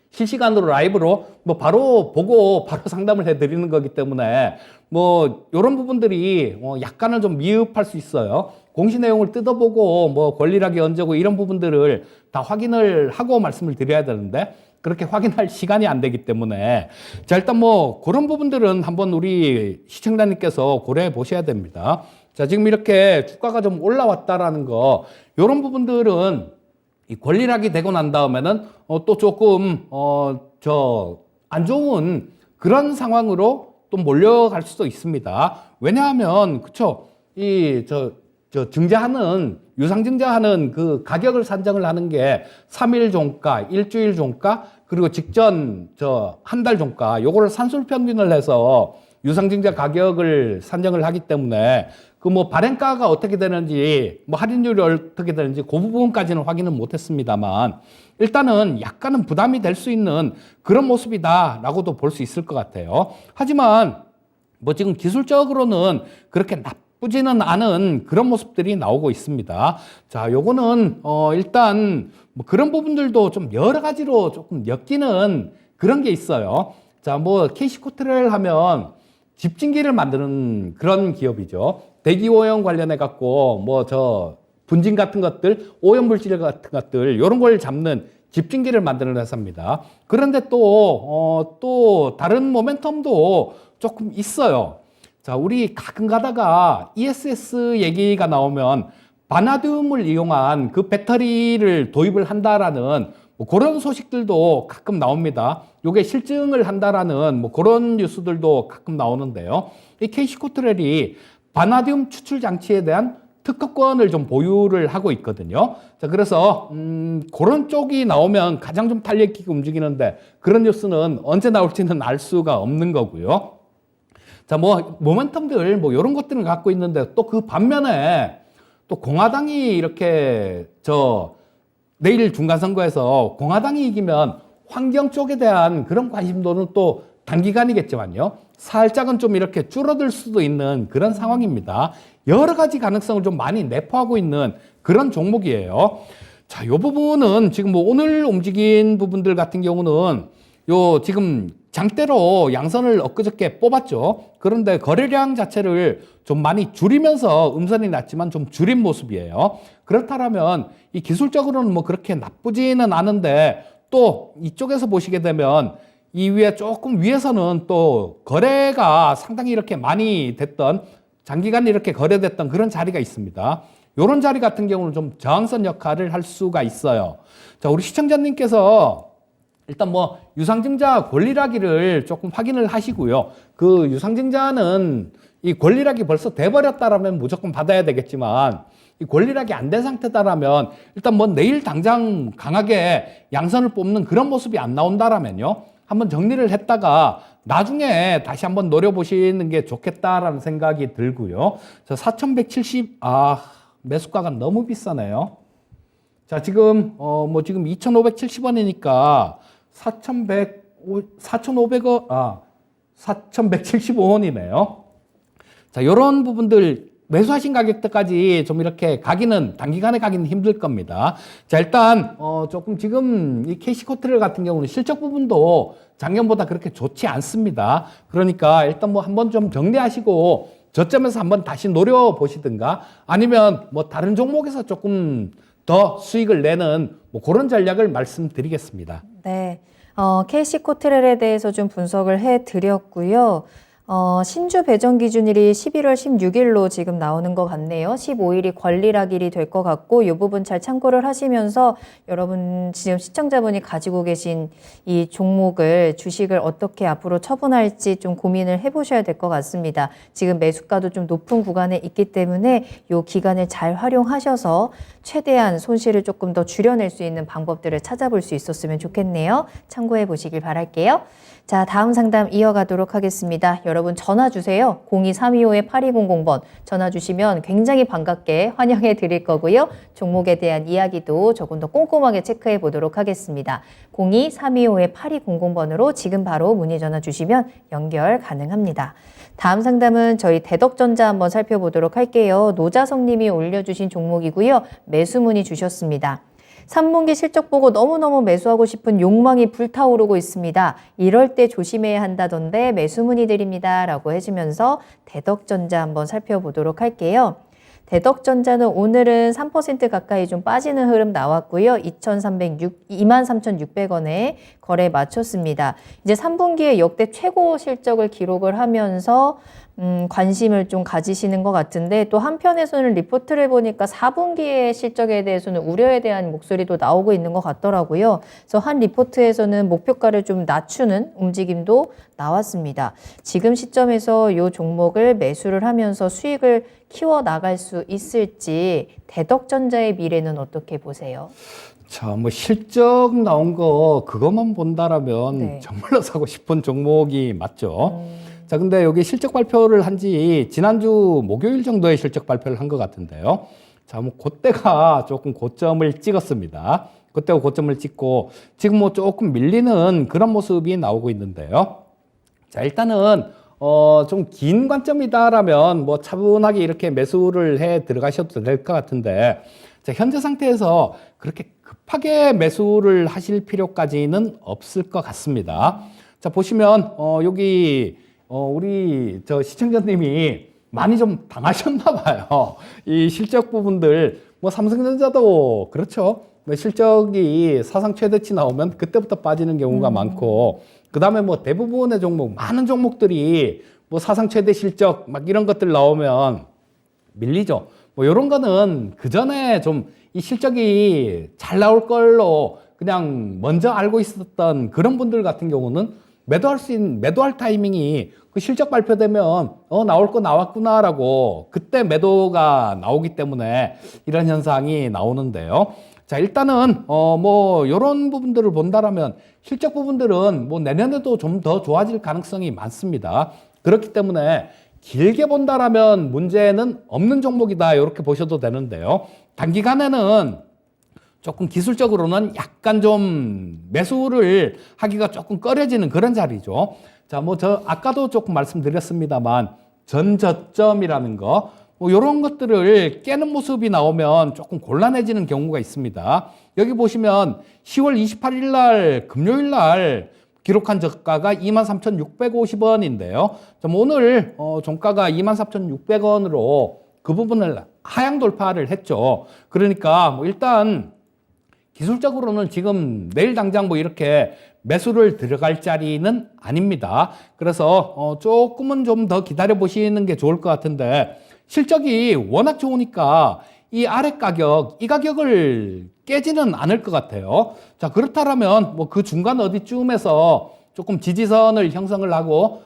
Speaker 2: 실시간으로 라이브로 뭐 바로 보고 바로 상담을 해드리는 거기 때문에 뭐 이런 부분들이 약간은 좀 미흡할 수 있어요. 공시 내용을 뜯어보고 뭐 권리락이 언제고 이런 부분들을 다 확인을 하고 말씀을 드려야 되는데 그렇게 확인할 시간이 안 되기 때문에 자, 일단 뭐 그런 부분들은 한번 우리 시청자님께서 고려해 보셔야 됩니다. 자, 지금 이렇게 주가가 좀 올라왔다라는 거 이런 부분들은 이 권리락이 되고 난 다음에는 또 조금 안 좋은 그런 상황으로 또 몰려갈 수도 있습니다. 왜냐하면 그쵸 증자하는 유상증자하는 그 가격을 산정을 하는 게 3일 종가, 일주일 종가, 그리고 직전 한 달 종가 요거를 산술평균을 해서 유상증자 가격을 산정을 하기 때문에 그 뭐 발행가가 어떻게 되는지 뭐 할인율이 어떻게 되는지 그 부분까지는 확인은 못했습니다만 일단은 약간은 부담이 될 수 있는 그런 모습이다라고도 볼 수 있을 것 같아요. 하지만 뭐 지금 기술적으로는 그렇게 나쁘지는 않은 그런 모습들이 나오고 있습니다. 자, 요거는 일단 뭐 그런 부분들도 좀 여러 가지로 조금 엮이는 그런 게 있어요. 자, 뭐 KC코트렐 하면 집진기를 만드는 그런 기업이죠. 대기 오염 관련해 갖고 뭐 분진 같은 것들, 오염 물질 같은 것들 이런 걸 잡는 집진기를 만드는 회사입니다. 그런데 또 다른 모멘텀도 조금 있어요. 자, 우리 가끔 가다가 ESS 얘기가 나오면 바나듐을 이용한 그 배터리를 도입을 한다라는 뭐 그런 소식들도 가끔 나옵니다. 요게 실증을 한다라는 뭐 그런 뉴스들도 가끔 나오는데요. 이 KC코트렐이 바나디움 추출 장치에 대한 특허권을 좀 보유를 하고 있거든요. 자, 그래서 그런 쪽이 나오면 가장 좀 탄력 있게 움직이는데 그런 뉴스는 언제 나올지는 알 수가 없는 거고요. 자, 뭐 모멘텀들 뭐 이런 것들은 갖고 있는데 또 그 반면에 또 공화당이 이렇게 내일 중간선거에서 공화당이 이기면 환경 쪽에 대한 그런 관심도는 또 단기간이겠지만요. 살짝은 좀 이렇게 줄어들 수도 있는 그런 상황입니다. 여러 가지 가능성을 좀 많이 내포하고 있는 그런 종목이에요. 자, 요 부분은 지금 뭐 오늘 움직인 부분들 같은 경우는 요 지금 장대로 양선을 엊그저께 뽑았죠. 그런데 거래량 자체를 좀 많이 줄이면서 음선이 났지만 좀 줄인 모습이에요. 그렇다면 이 기술적으로는 뭐 그렇게 나쁘지는 않은데 또 이쪽에서 보시게 되면 이 위에 조금 위에서는 또 거래가 상당히 이렇게 많이 됐던 장기간 이렇게 거래됐던 그런 자리가 있습니다. 이런 자리 같은 경우는 좀 저항선 역할을 할 수가 있어요. 자, 우리 시청자님께서 일단 뭐 유상증자 권리락이를 조금 확인을 하시고요. 그 유상증자는 이 권리락이 벌써 돼버렸다라면 무조건 받아야 되겠지만 이 권리락이 안 된 상태다라면 일단 뭐 내일 당장 강하게 양선을 뽑는 그런 모습이 안 나온다라면요. 한번 정리를 했다가 나중에 다시 한번 노려보시는 게 좋겠다라는 생각이 들고요. 자, 4,170, 매수가가 너무 비싸네요. 자, 지금, 지금 2,570원이니까 4,175원이네요. 자, 요런 부분들 매수하신 가격대까지 좀 이렇게 단기간에 가기는 힘들 겁니다. 자, 일단, 조금 지금 이 KC코트렐 같은 경우는 실적 부분도 작년보다 그렇게 좋지 않습니다. 그러니까 일단 뭐 한번 좀 정리하시고 저점에서 한번 다시 노려보시든가 아니면 뭐 다른 종목에서 조금 더 수익을 내는 뭐 그런 전략을 말씀드리겠습니다.
Speaker 1: 네. KC코트렐에 대해서 좀 분석을 해드렸고요. 신주 배정 기준일이 11월 16일로 지금 나오는 것 같네요. 15일이 권리락일이 될 것 같고 이 부분 잘 참고를 하시면서 여러분 지금 시청자분이 가지고 계신 이 종목을 주식을 어떻게 앞으로 처분할지 좀 고민을 해보셔야 될 것 같습니다. 지금 매수가도 좀 높은 구간에 있기 때문에 이 기간을 잘 활용하셔서 최대한 손실을 조금 더 줄여낼 수 있는 방법들을 찾아볼 수 있었으면 좋겠네요. 참고해 보시길 바랄게요. 자, 다음 상담 이어가도록 하겠습니다. 여러분 전화 주세요. 02-325-8200번 전화 주시면 굉장히 반갑게 환영해 드릴 거고요. 종목에 대한 이야기도 조금 더 꼼꼼하게 체크해 보도록 하겠습니다. 02-325-8200번으로 지금 바로 문의 전화 주시면 연결 가능합니다. 다음 상담은 저희 대덕전자 한번 살펴보도록 할게요. 노자성 님이 올려주신 종목이고요. 매수 문의 주셨습니다. 3분기 실적 보고 너무너무 매수하고 싶은 욕망이 불타오르고 있습니다. 이럴 때 조심해야 한다던데 매수 문의드립니다. 라고 해주면서 대덕전자 한번 살펴보도록 할게요. 대덕전자는 오늘은 3% 가까이 좀 빠지는 흐름 나왔고요. 23,600원에 거래 마쳤습니다. 이제 3분기에 역대 최고 실적을 기록을 하면서 관심을 좀 가지시는 것 같은데 또 한편에서는 리포트를 보니까 4분기의 실적에 대해서는 우려에 대한 목소리도 나오고 있는 것 같더라고요. 그래서 한 리포트에서는 목표가를 좀 낮추는 움직임도 나왔습니다. 지금 시점에서 이 종목을 매수를 하면서 수익을 키워나갈 수 있을지 대덕전자의 미래는 어떻게 보세요?
Speaker 2: 자, 뭐 실적 나온 거 그것만 본다라면
Speaker 1: 네.
Speaker 2: 정말로 사고 싶은 종목이 맞죠. 자, 근데 여기 실적 발표를 한 지 지난주 목요일 정도에 실적 발표를 한 것 같은데요. 자, 뭐 그때가 조금 고점을 찍었습니다. 그때가 고점을 찍고 지금 뭐 조금 밀리는 그런 모습이 나오고 있는데요. 자, 일단은 좀 긴 관점이다라면 뭐 차분하게 이렇게 매수를 해 들어가셔도 될 것 같은데 자, 현재 상태에서 그렇게 급하게 매수를 하실 필요까지는 없을 것 같습니다. 자, 보시면 여기 우리 시청자님이 많이 좀 당하셨나 봐요. 이 실적 부분들 뭐 삼성전자도 그렇죠. 뭐 실적이 사상 최대치 나오면 그때부터 빠지는 경우가 많고 그 다음에 뭐 대부분의 종목 많은 종목들이 뭐 사상 최대 실적 막 이런 것들 나오면 밀리죠. 뭐 이런 거는 그 전에 좀 이 실적이 잘 나올 걸로 그냥 먼저 알고 있었던 그런 분들 같은 경우는 매도할 타이밍이 그 실적 발표되면 나올 거 나왔구나라고 그때 매도가 나오기 때문에 이런 현상이 나오는데요. 자, 일단은 뭐 요런 부분들을 본다라면 실적 부분들은 뭐 내년에도 좀 더 좋아질 가능성이 많습니다. 그렇기 때문에 길게 본다라면 문제는 없는 종목이다 이렇게 보셔도 되는데요. 단기간에는 조금 기술적으로는 약간 좀 매수를 하기가 조금 꺼려지는 그런 자리죠. 자, 뭐 저 아까도 조금 말씀드렸습니다만 전저점이라는 거, 뭐 이런 것들을 깨는 모습이 나오면 조금 곤란해지는 경우가 있습니다. 여기 보시면 10월 28일 날 금요일 날 기록한 저가가 23,650원인데요. 오늘 종가가 24,600원으로 그 부분을 하향 돌파를 했죠. 그러니까 뭐 일단 기술적으로는 지금 내일 당장 뭐 이렇게 매수를 들어갈 자리는 아닙니다. 그래서 조금은 좀 더 기다려 보시는 게 좋을 것 같은데 실적이 워낙 좋으니까 이 아래 가격, 이 가격을 깨지는 않을 것 같아요. 자, 그렇다면 뭐 그 중간 어디쯤에서 조금 지지선을 형성을 하고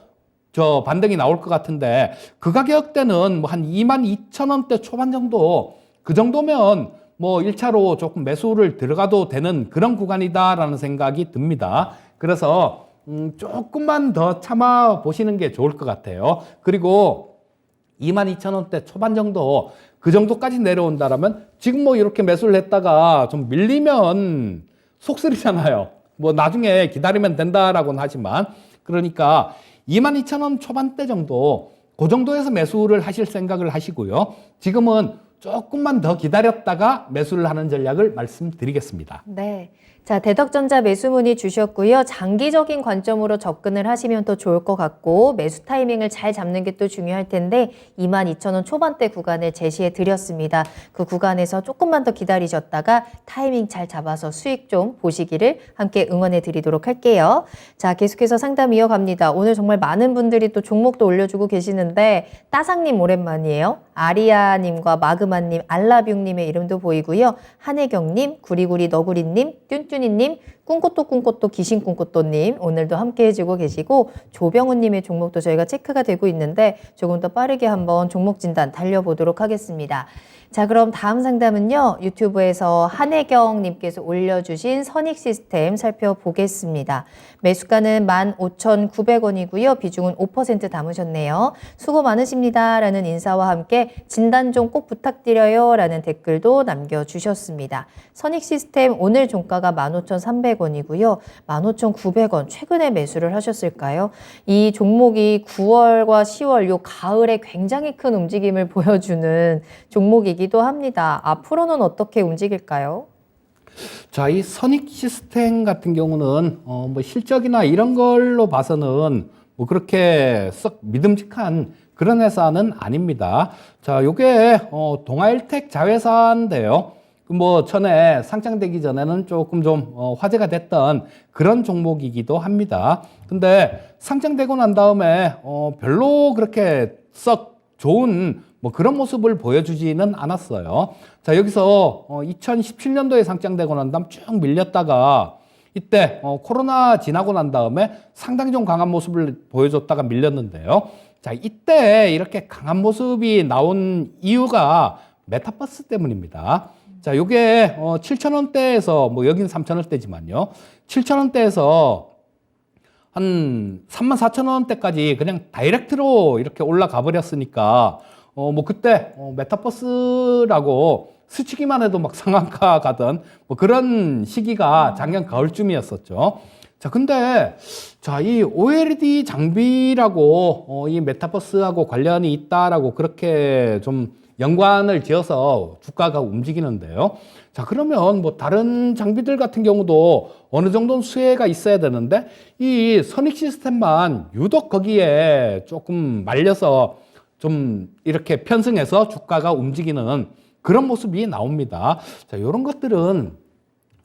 Speaker 2: 저 반등이 나올 것 같은데 그 가격대는 뭐 한 22,000원대 초반 정도, 그 정도면 뭐 1차로 조금 매수를 들어가도 되는 그런 구간이다라는 생각이 듭니다. 그래서 조금만 더 참아 보시는 게 좋을 것 같아요. 그리고 22,000원대 초반 정도, 그 정도까지 내려온다라면 지금 뭐 이렇게 매수를 했다가 좀 밀리면 속쓰리잖아요. 뭐 나중에 기다리면 된다라고는 하지만, 그러니까 22,000원 초반대 정도, 그 정도에서 매수를 하실 생각을 하시고요. 지금은 조금만 더 기다렸다가 매수를 하는 전략을 말씀드리겠습니다.
Speaker 1: 네. 자, 대덕전자 매수 문의 주셨고요. 장기적인 관점으로 접근을 하시면 더 좋을 것 같고 매수 타이밍을 잘 잡는 게 또 중요할 텐데 22,000원 초반대 구간을 제시해 드렸습니다. 그 구간에서 조금만 더 기다리셨다가 타이밍 잘 잡아서 수익 좀 보시기를 함께 응원해 드리도록 할게요. 자, 계속해서 상담 이어갑니다. 오늘 정말 많은 분들이 또 종목도 올려주고 계시는데 따상님 오랜만이에요. 아리아님과 마그마님, 알라뷰님의 이름도 보이고요. 한혜경님, 구리구리 너구리님, 뚠뚠이님, 꿈꽃도 귀신꿈꽃도님 오늘도 함께 해주고 계시고 조병훈님의 종목도 저희가 체크가 되고 있는데 조금 더 빠르게 한번 종목 진단 달려보도록 하겠습니다. 자, 그럼 다음 상담은요. 유튜브에서 한혜경님께서 올려주신 선익시스템 살펴보겠습니다. 매수가는 15,900원이고요. 비중은 5% 담으셨네요. 수고 많으십니다. 라는 인사와 함께 진단 좀 꼭 부탁드려요. 라는 댓글도 남겨주셨습니다. 선익시스템 오늘 종가가 15,300원이고요. 15,900원 최근에 매수를 하셨을까요? 이 종목이 9월과 10월 요 가을에 굉장히 큰 움직임을 보여주는 종목이기도 합니다. 앞으로는 어떻게 움직일까요?
Speaker 2: 자, 이 선익 시스템 같은 경우는 뭐 실적이나 이런 걸로 봐서는 뭐 그렇게 썩 믿음직한 그런 회사는 아닙니다. 자, 요게 동아일텍 자회사인데요. 뭐 전에 상장되기 전에는 조금 좀 화제가 됐던 그런 종목이기도 합니다. 근데 상장되고 난 다음에 별로 그렇게 썩 좋은 뭐 그런 모습을 보여주지는 않았어요. 자, 여기서 2017년도에 상장되고 난 다음 쭉 밀렸다가 이때 코로나 지나고 난 다음에 상당히 좀 강한 모습을 보여줬다가 밀렸는데요. 자, 이때 이렇게 강한 모습이 나온 이유가 메타버스 때문입니다. 자, 요게 7,000원대에서 뭐 여긴 3,000원대지만요. 7,000원대에서 한 34,000원대까지 그냥 다이렉트로 이렇게 올라가 버렸으니까 뭐 그때 메타버스라고 스치기만 해도 막 상한가 가던 뭐 그런 시기가 작년 가을쯤이었었죠. 자, 근데 자, 이 OLED 장비라고 이 메타버스하고 관련이 있다라고 그렇게 좀 연관을 지어서 주가가 움직이는데요. 자, 그러면 뭐 다른 장비들 같은 경우도 어느 정도는 수혜가 있어야 되는데 이 선익 시스템만 유독 거기에 조금 말려서 좀 이렇게 편승해서 주가가 움직이는 그런 모습이 나옵니다. 자, 이런 것들은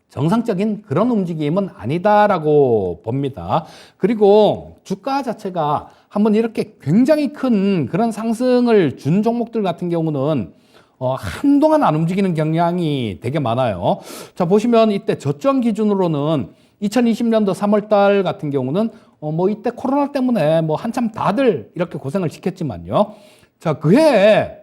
Speaker 2: 정상적인 그런 움직임은 아니다라고 봅니다. 그리고 주가 자체가 한번 이렇게 굉장히 큰 그런 상승을 준 종목들 같은 경우는 한동안 안 움직이는 경향이 되게 많아요. 자, 보시면 이때 저점 기준으로는 2020년도 3월 달 같은 경우는 뭐 이때 코로나 때문에 뭐 한참 다들 이렇게 고생을 시켰지만요. 자, 그해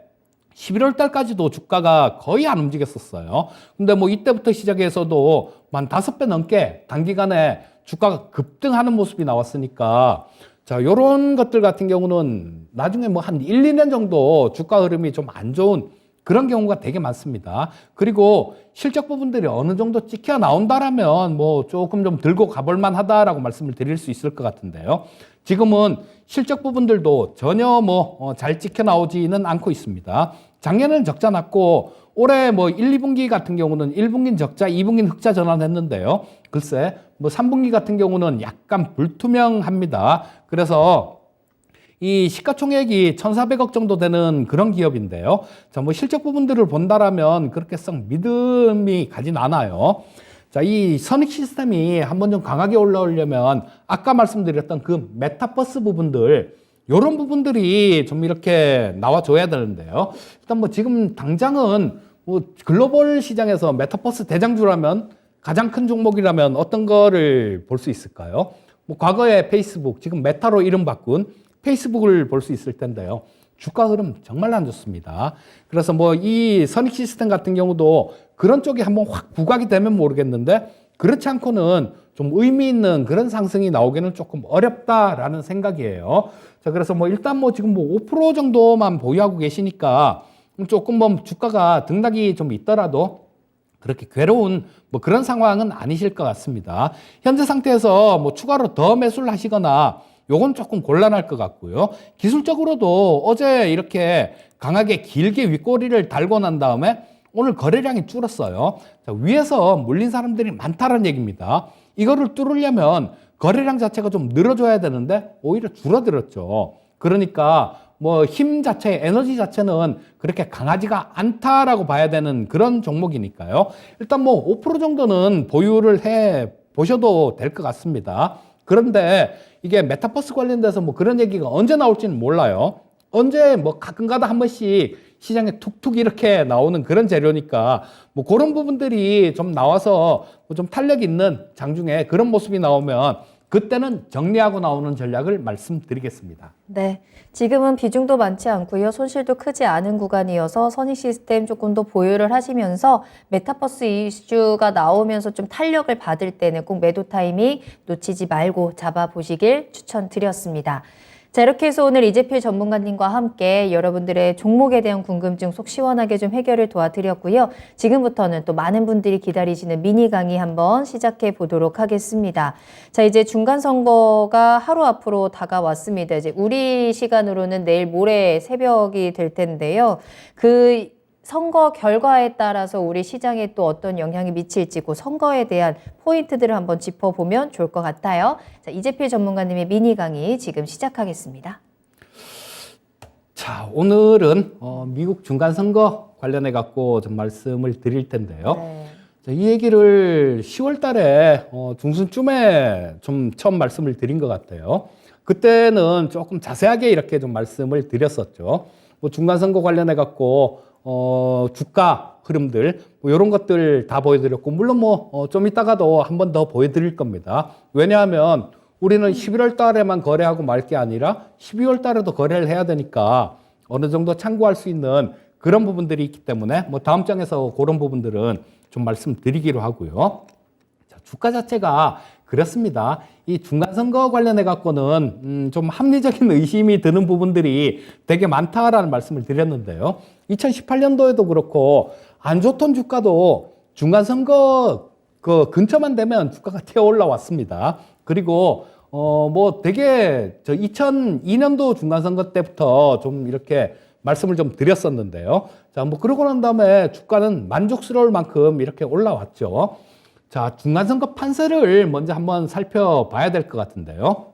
Speaker 2: 11월 달까지도 주가가 거의 안 움직였었어요. 근데 뭐 이때부터 시작해서도 한 5배 넘게 단기간에 주가가 급등하는 모습이 나왔으니까 자, 요런 것들 같은 경우는 나중에 뭐 한 1, 2년 정도 주가 흐름이 좀 안 좋은 그런 경우가 되게 많습니다. 그리고 실적 부분들이 어느 정도 찍혀 나온다라면 뭐 조금 좀 들고 가볼 만하다라고 말씀을 드릴 수 있을 것 같은데요. 지금은 실적 부분들도 전혀 뭐 잘 찍혀 나오지는 않고 있습니다. 작년에는 적자 났고 올해 뭐 1, 2분기 같은 경우는 1분기는 적자, 2분기는 흑자 전환했는데요. 글쎄 뭐 3분기 같은 경우는 약간 불투명합니다. 그래서 이 시가총액이 1,400억 정도 되는 그런 기업인데요. 자, 뭐 실적 부분들을 본다라면 그렇게 썩 믿음이 가진 않아요. 자, 이 선익 시스템이 한번 좀 강하게 올라오려면 아까 말씀드렸던 그 메타버스 부분들, 요런 부분들이 좀 이렇게 나와줘야 되는데요. 일단 뭐 지금 당장은 뭐 글로벌 시장에서 메타버스 대장주라면 가장 큰 종목이라면 어떤 거를 볼 수 있을까요? 뭐 과거에 페이스북, 지금 메타로 이름 바꾼 페이스북을 볼 수 있을 텐데요. 주가 흐름 정말 안 좋습니다. 그래서 뭐 이 선익 시스템 같은 경우도 그런 쪽이 한번 확 부각이 되면 모르겠는데 그렇지 않고는 좀 의미 있는 그런 상승이 나오기는 조금 어렵다라는 생각이에요. 자, 그래서 뭐 일단 뭐 지금 뭐 5% 정도만 보유하고 계시니까 조금 뭐 주가가 등락이 좀 있더라도 그렇게 괴로운 뭐 그런 상황은 아니실 것 같습니다. 현재 상태에서 뭐 추가로 더 매수를 하시거나 요건 조금 곤란할 것 같고요. 기술적으로도 어제 이렇게 강하게 길게 윗꼬리를 달고 난 다음에 오늘 거래량이 줄었어요. 자, 위에서 물린 사람들이 많다는 얘기입니다. 이거를 뚫으려면 거래량 자체가 좀 늘어줘야 되는데 오히려 줄어들었죠. 그러니까 뭐 힘 자체, 에너지 자체는 그렇게 강하지가 않다라고 봐야 되는 그런 종목이니까요. 일단 뭐 5% 정도는 보유를 해 보셔도 될 것 같습니다. 그런데 이게 메타버스 관련돼서 뭐 그런 얘기가 언제 나올지는 몰라요. 언제 뭐 가끔가다 한 번씩 시장에 툭툭 이렇게 나오는 그런 재료니까 뭐 그런 부분들이 좀 나와서 뭐좀 탄력 있는 장중에 그런 모습이 나오면 그때는 정리하고 나오는 전략을 말씀드리겠습니다.
Speaker 1: 네, 지금은 비중도 많지 않고요. 손실도 크지 않은 구간이어서 선익 시스템 조금 더 보유를 하시면서 메타버스 이슈가 나오면서 좀 탄력을 받을 때는 꼭 매도 타이밍 놓치지 말고 잡아보시길 추천드렸습니다. 자, 이렇게 해서 오늘 이재필 전문가님과 함께 여러분들의 종목에 대한 궁금증 속 시원하게 좀 해결을 도와드렸고요. 지금부터는 또 많은 분들이 기다리시는 미니 강의 한번 시작해 보도록 하겠습니다. 자, 이제 중간선거가 하루 앞으로 다가왔습니다. 이제 우리 시간으로는 내일 모레 새벽이 될 텐데요. 그 선거 결과에 따라서 우리 시장에 또 어떤 영향이 미칠지 그 선거에 대한 포인트들을 한번 짚어보면 좋을 것 같아요. 자, 이재필 전문가님의 미니 강의 지금 시작하겠습니다.
Speaker 2: 자, 오늘은 미국 중간선거 관련해 갖고 좀 말씀을 드릴 텐데요.
Speaker 1: 네.
Speaker 2: 자, 이 얘기를 10월 달에 중순쯤에 좀 처음 말씀을 드린 것 같아요. 그때는 조금 자세하게 이렇게 좀 말씀을 드렸었죠. 뭐 중간선거 관련해 갖고 주가 흐름들 뭐 이런 것들 다 보여드렸고 물론 뭐 좀 이따가도 한 번 더 보여드릴 겁니다. 왜냐하면 우리는 11월 달에만 거래하고 말 게 아니라 12월 달에도 거래를 해야 되니까 어느 정도 참고할 수 있는 그런 부분들이 있기 때문에 뭐 다음 장에서 그런 부분들은 좀 말씀드리기로 하고요. 자, 주가 자체가 그렇습니다. 이 중간선거 관련해 갖고는 좀 합리적인 의심이 드는 부분들이 되게 많다라는 말씀을 드렸는데요. 2018년도에도 그렇고 안 좋던 주가도 중간선거 그 근처만 되면 주가가 튀어 올라왔습니다. 그리고 뭐 되게 저 2002년도 중간선거 때부터 좀 이렇게 말씀을 좀 드렸었는데요. 자, 뭐 그러고 난 다음에 주가는 만족스러울 만큼 이렇게 올라왔죠. 자, 중간선거 판세를 먼저 한번 살펴봐야 될 것 같은데요.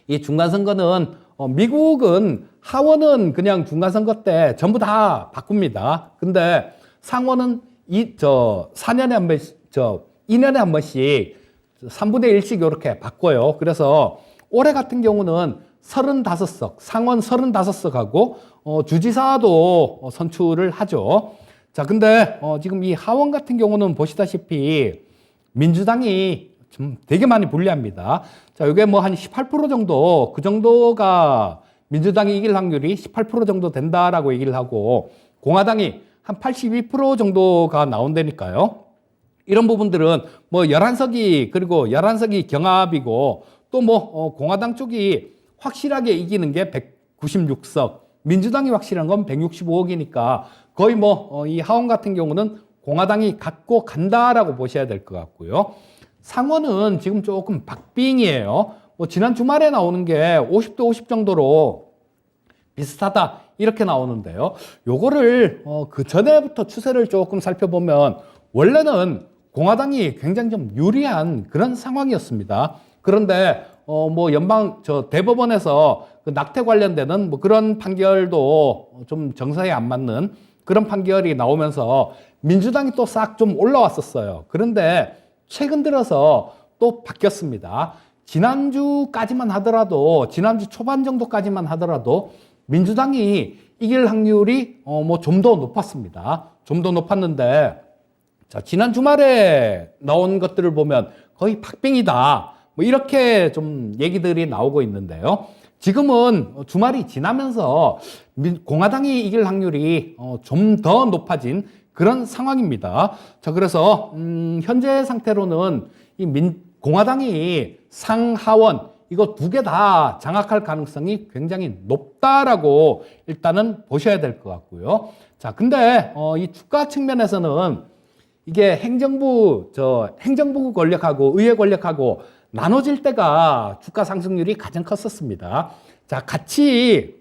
Speaker 2: 이 중간선거는 미국은 하원은 그냥 중간선거 때 전부 다 바꿉니다. 근데 상원은 4년에 한 번씩, 2년에 한 번씩 3분의 1씩 이렇게 바꿔요. 그래서 올해 같은 경우는 35석, 상원 35석하고 주지사도 선출을 하죠. 자, 근데 지금 이 하원 같은 경우는 보시다시피 민주당이 좀 되게 많이 불리합니다. 자, 이게 뭐 한 18% 정도, 그 정도가 민주당이 이길 확률이 18% 정도 된다라고 얘기를 하고, 공화당이 한 82% 정도가 나온다니까요. 이런 부분들은 뭐 11석이, 그리고 11석이 경합이고, 또 뭐 공화당 쪽이 확실하게 이기는 게 196석, 민주당이 확실한 건 165억이니까 거의 뭐 이 하원 같은 경우는 공화당이 갖고 간다라고 보셔야 될 것 같고요. 상원은 지금 조금 박빙이에요. 뭐 지난 주말에 나오는 게 50대 50 정도로 비슷하다 이렇게 나오는데요. 요거를 그 전에부터 추세를 조금 살펴보면 원래는 공화당이 굉장히 좀 유리한 그런 상황이었습니다. 그런데 뭐 대법원에서 그 낙태 관련되는 뭐 그런 판결도 좀 정서에 안 맞는 그런 판결이 나오면서 민주당이 또 싹 좀 올라왔었어요. 그런데 최근 들어서 또 바뀌었습니다. 지난주까지만 하더라도, 지난주 초반 정도까지만 하더라도 민주당이 이길 확률이 뭐 좀 더 높았습니다. 좀 더 높았는데, 자, 지난 주말에 나온 것들을 보면 거의 박빙이다. 뭐 이렇게 좀 얘기들이 나오고 있는데요. 지금은 주말이 지나면서 공화당이 이길 확률이 좀 더 높아진 그런 상황입니다. 자, 그래서 현재 상태로는 이 공화당이 상하원 이거 두 개 다 장악할 가능성이 굉장히 높다라고 일단은 보셔야 될 것 같고요. 자, 근데 이 주가 측면에서는 이게 행정부 권력하고 의회 권력하고 나눠질 때가 주가 상승률이 가장 컸었습니다. 자, 같이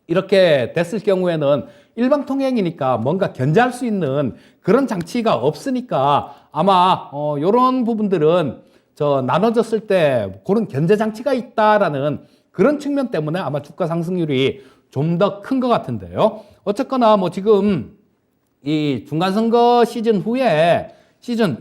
Speaker 2: 이렇게 됐을 경우에는 일방통행이니까 뭔가 견제할 수 있는 그런 장치가 없으니까 아마 이런 부분들은 나눠졌을 때 그런 견제 장치가 있다라는 그런 측면 때문에 아마 주가 상승률이 좀 더 큰 것 같은데요. 어쨌거나 뭐 지금 이 중간선거 시즌 후에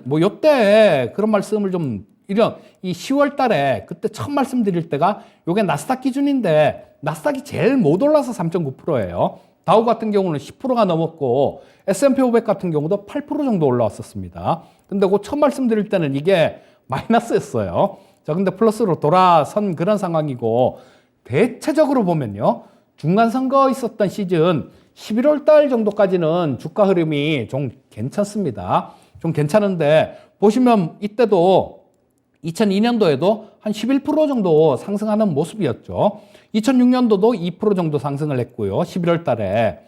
Speaker 2: 뭐 요때 그런 말씀을 좀 이 10월 달에 그때 처음 말씀드릴 때가 요게 나스닥 기준인데 나스닥이 제일 못 올라서 3.9%예요. 다우 같은 경우는 10%가 넘었고 S&P 500 같은 경우도 8% 정도 올라왔었습니다. 근데 그 처음 말씀드릴 때는 이게 마이너스였어요. 자, 근데 플러스로 돌아선 그런 상황이고 대체적으로 보면요. 중간선거 있었던 시즌 11월 달 정도까지는 주가 흐름이 좀 괜찮습니다. 좀 괜찮은데 보시면 이때도 2002년도에도 한 11% 정도 상승하는 모습이었죠. 2006년도도 2% 정도 상승을 했고요. 11월 달에.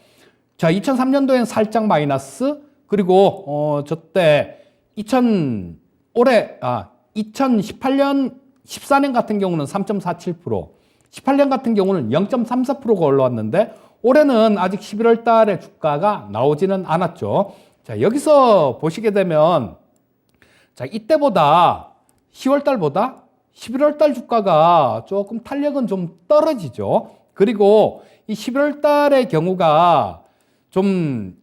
Speaker 2: 자, 2003년도엔 살짝 마이너스, 그리고 저때 2018년, 14년 같은 경우는 3.47%, 18년 같은 경우는 0.34%가 올라왔는데 올해는 아직 11월 달에 주가가 나오지는 않았죠. 자, 여기서 보시게 되면 자, 이때보다 10월 달보다 11월 달 주가가 조금 탄력은 좀 떨어지죠. 그리고 이 11월 달의 경우가 좀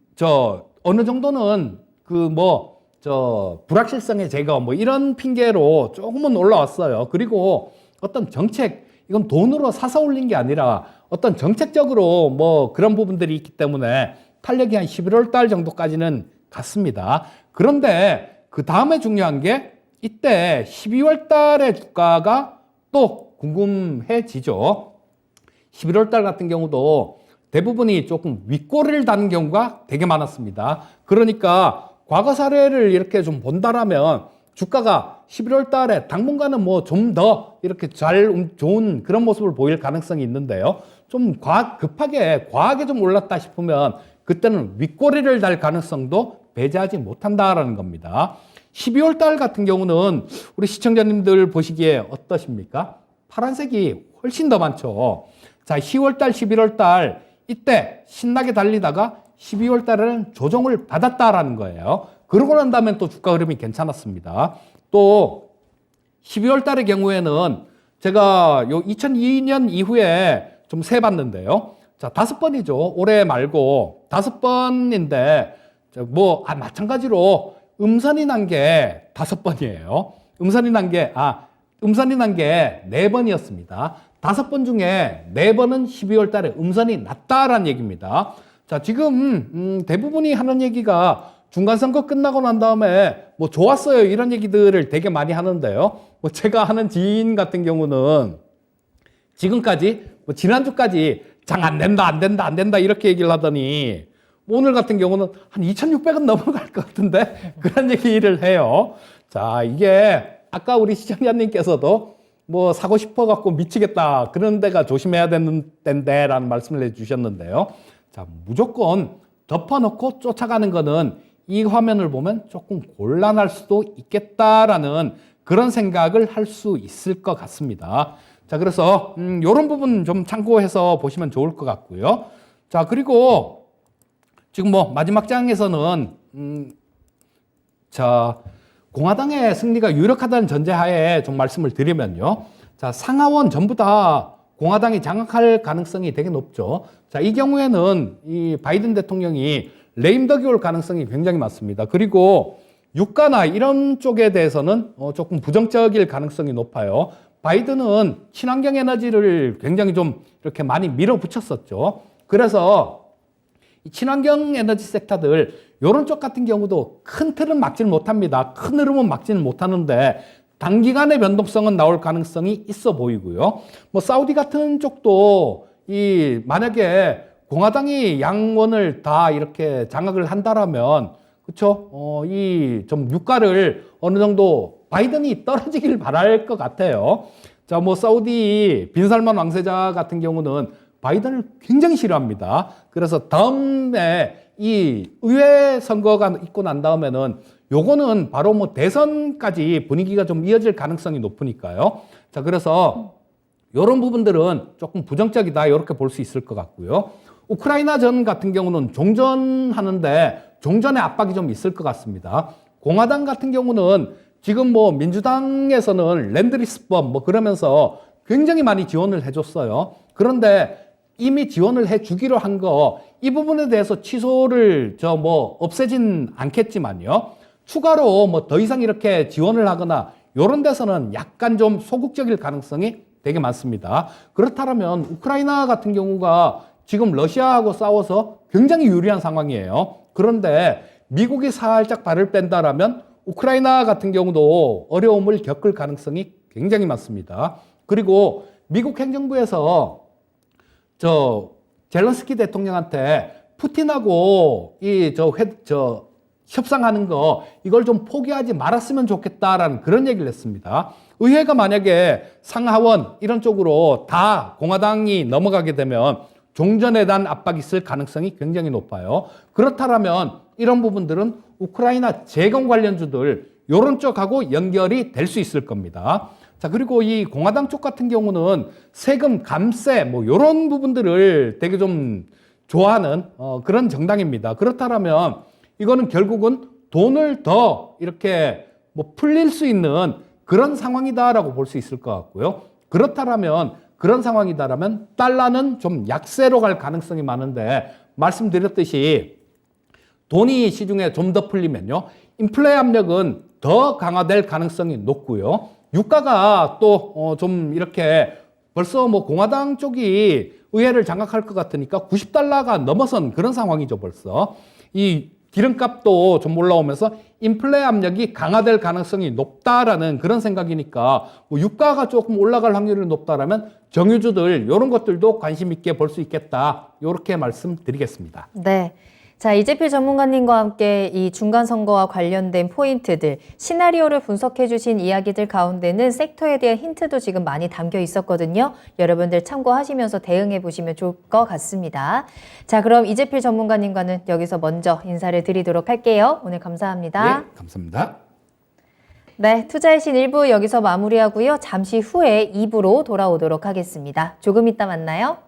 Speaker 2: 어느 정도는 불확실성의 제거 뭐 이런 핑계로 조금은 올라왔어요. 그리고 어떤 정책, 이건 돈으로 사서 올린 게 아니라 어떤 정책적으로 뭐 그런 부분들이 있기 때문에 탄력이 한 11월 달 정도까지는 갔습니다. 그런데 그 다음에 중요한 게 이때 12월 달의 주가가 또 궁금해지죠. 11월 달 같은 경우도 대부분이 조금 윗꼬리를 다는 경우가 되게 많았습니다. 그러니까 과거 사례를 이렇게 좀 본다라면 주가가 11월 달에 당분간은 뭐 좀 더 이렇게 좋은 그런 모습을 보일 가능성이 있는데요. 좀 과하게 좀 올랐다 싶으면 그때는 윗꼬리를 달 가능성도 배제하지 못한다라는 겁니다. 12월 달 같은 경우는 우리 시청자님들 보시기에 어떠십니까? 파란색이 훨씬 더 많죠. 자, 10월 달, 11월 달 이때 신나게 달리다가 12월 달에는 조정을 받았다라는 거예요. 그러고 난 다음에 또 주가 흐름이 괜찮았습니다. 또 12월 달의 경우에는 제가 요 2002년 이후에 좀 세봤는데요. 자, 5번이죠. 올해 말고 5번인데 마찬가지로 음선이 난 게 5번이에요. 음선이 난 게 4번이었습니다. 5번 중에 4번은 12월 달에 음선이 났다라는 얘기입니다. 자, 지금 대부분이 하는 얘기가 중간선거 끝나고 난 다음에 뭐 좋았어요 이런 얘기들을 되게 많이 하는데요. 뭐 제가 하는 지인 같은 경우는 지금까지 뭐 지난주까지 장 안 된다 안 된다 안 된다 이렇게 얘기를 하더니 오늘 같은 경우는 한 2,600은 넘어갈 것 같은데 그런 얘기를 해요. 자, 이게 아까 우리 시청자님께서도 뭐 사고 싶어 갖고 미치겠다 그런 데가 조심해야 되는 때인데 라는 말씀을 해주셨는데요. 자, 무조건 덮어놓고 쫓아가는 거는 이 화면을 보면 조금 곤란할 수도 있겠다라는 그런 생각을 할 수 있을 것 같습니다. 자, 그래서 이런 부분 좀 참고해서 보시면 좋을 것 같고요. 자, 그리고 지금 뭐 마지막 장에서는 자, 공화당의 승리가 유력하다는 전제하에 좀 말씀을 드리면요. 자, 상하원 전부 다 공화당이 장악할 가능성이 되게 높죠. 자, 이 경우에는 이 바이든 대통령이 레임덕이 올 가능성이 굉장히 많습니다. 그리고 유가나 이런 쪽에 대해서는 조금 부정적일 가능성이 높아요. 바이든은 친환경 에너지를 굉장히 좀 이렇게 많이 밀어붙였었죠. 그래서 이 친환경 에너지 섹터들 이런 쪽 같은 경우도 큰 틀은 막지는 못합니다. 큰 흐름은 막지는 못하는데 단기간의 변동성은 나올 가능성이 있어 보이고요. 뭐 사우디 같은 쪽도 이 만약에 공화당이 양원을 다 이렇게 장악을 한다라면 그렇죠? 이 좀 유가를 어느 정도 바이든이 떨어지길 바랄 것 같아요. 자, 뭐 사우디 빈살만 왕세자 같은 경우는 바이든을 굉장히 싫어합니다. 그래서 다음에 이 의회 선거가 있고 난 다음에는 요거는 바로 뭐 대선까지 분위기가 좀 이어질 가능성이 높으니까요. 자, 그래서 이런 부분들은 조금 부정적이다 이렇게 볼 수 있을 것 같고요. 우크라이나 전 같은 경우는 종전하는데 종전의 압박이 좀 있을 것 같습니다. 공화당 같은 경우는 지금 뭐 민주당에서는 랜드리스법 뭐 그러면서 굉장히 많이 지원을 해줬어요. 그런데 이미 지원을 해주기로 한 거 이 부분에 대해서 취소를 없애진 않겠지만요. 추가로 뭐 더 이상 이렇게 지원을 하거나 이런 데서는 약간 좀 소극적일 가능성이 되게 많습니다. 그렇다면 우크라이나 같은 경우가 지금 러시아하고 싸워서 굉장히 유리한 상황이에요. 그런데 미국이 살짝 발을 뺀다라면 우크라이나 같은 경우도 어려움을 겪을 가능성이 굉장히 많습니다. 그리고 미국 행정부에서 젤런스키 대통령한테 푸틴하고 협상하는 거 이걸 좀 포기하지 말았으면 좋겠다라는 그런 얘기를 했습니다. 의회가 만약에 상하원 이런 쪽으로 다 공화당이 넘어가게 되면 종전에 대한 압박이 있을 가능성이 굉장히 높아요. 그렇다면 이런 부분들은 우크라이나 재건 관련주들 이런 쪽하고 연결이 될 수 있을 겁니다. 자, 그리고 이 공화당 쪽 같은 경우는 세금 감세 뭐 이런 부분들을 되게 좀 좋아하는 그런 정당입니다. 그렇다면 이거는 결국은 돈을 더 이렇게 뭐 풀릴 수 있는 그런 상황이다라고 볼 수 있을 것 같고요. 그런 상황이다라면 달러는 좀 약세로 갈 가능성이 많은데 말씀드렸듯이 돈이 시중에 좀 더 풀리면요. 인플레 압력은 더 강화될 가능성이 높고요. 유가가 또 좀 이렇게 벌써 뭐 공화당 쪽이 의회를 장악할 것 같으니까 90달러가 넘어선 그런 상황이죠, 벌써. 이 기름값도 좀 올라오면서 인플레 압력이 강화될 가능성이 높다라는 그런 생각이니까 뭐 유가가 조금 올라갈 확률이 높다라면 정유주들 이런 것들도 관심 있게 볼 수 있겠다. 이렇게 말씀드리겠습니다.
Speaker 1: 네. 자, 이재필 전문가님과 함께 이 중간선거와 관련된 포인트들, 시나리오를 분석해 주신 이야기들 가운데는 섹터에 대한 힌트도 지금 많이 담겨 있었거든요. 여러분들 참고하시면서 대응해 보시면 좋을 것 같습니다. 자, 그럼 이재필 전문가님과는 여기서 먼저 인사를 드리도록 할게요. 오늘 감사합니다.
Speaker 2: 네, 감사합니다.
Speaker 1: 네, 투자의 신 1부 여기서 마무리하고요. 잠시 후에 2부로 돌아오도록 하겠습니다. 조금 이따 만나요.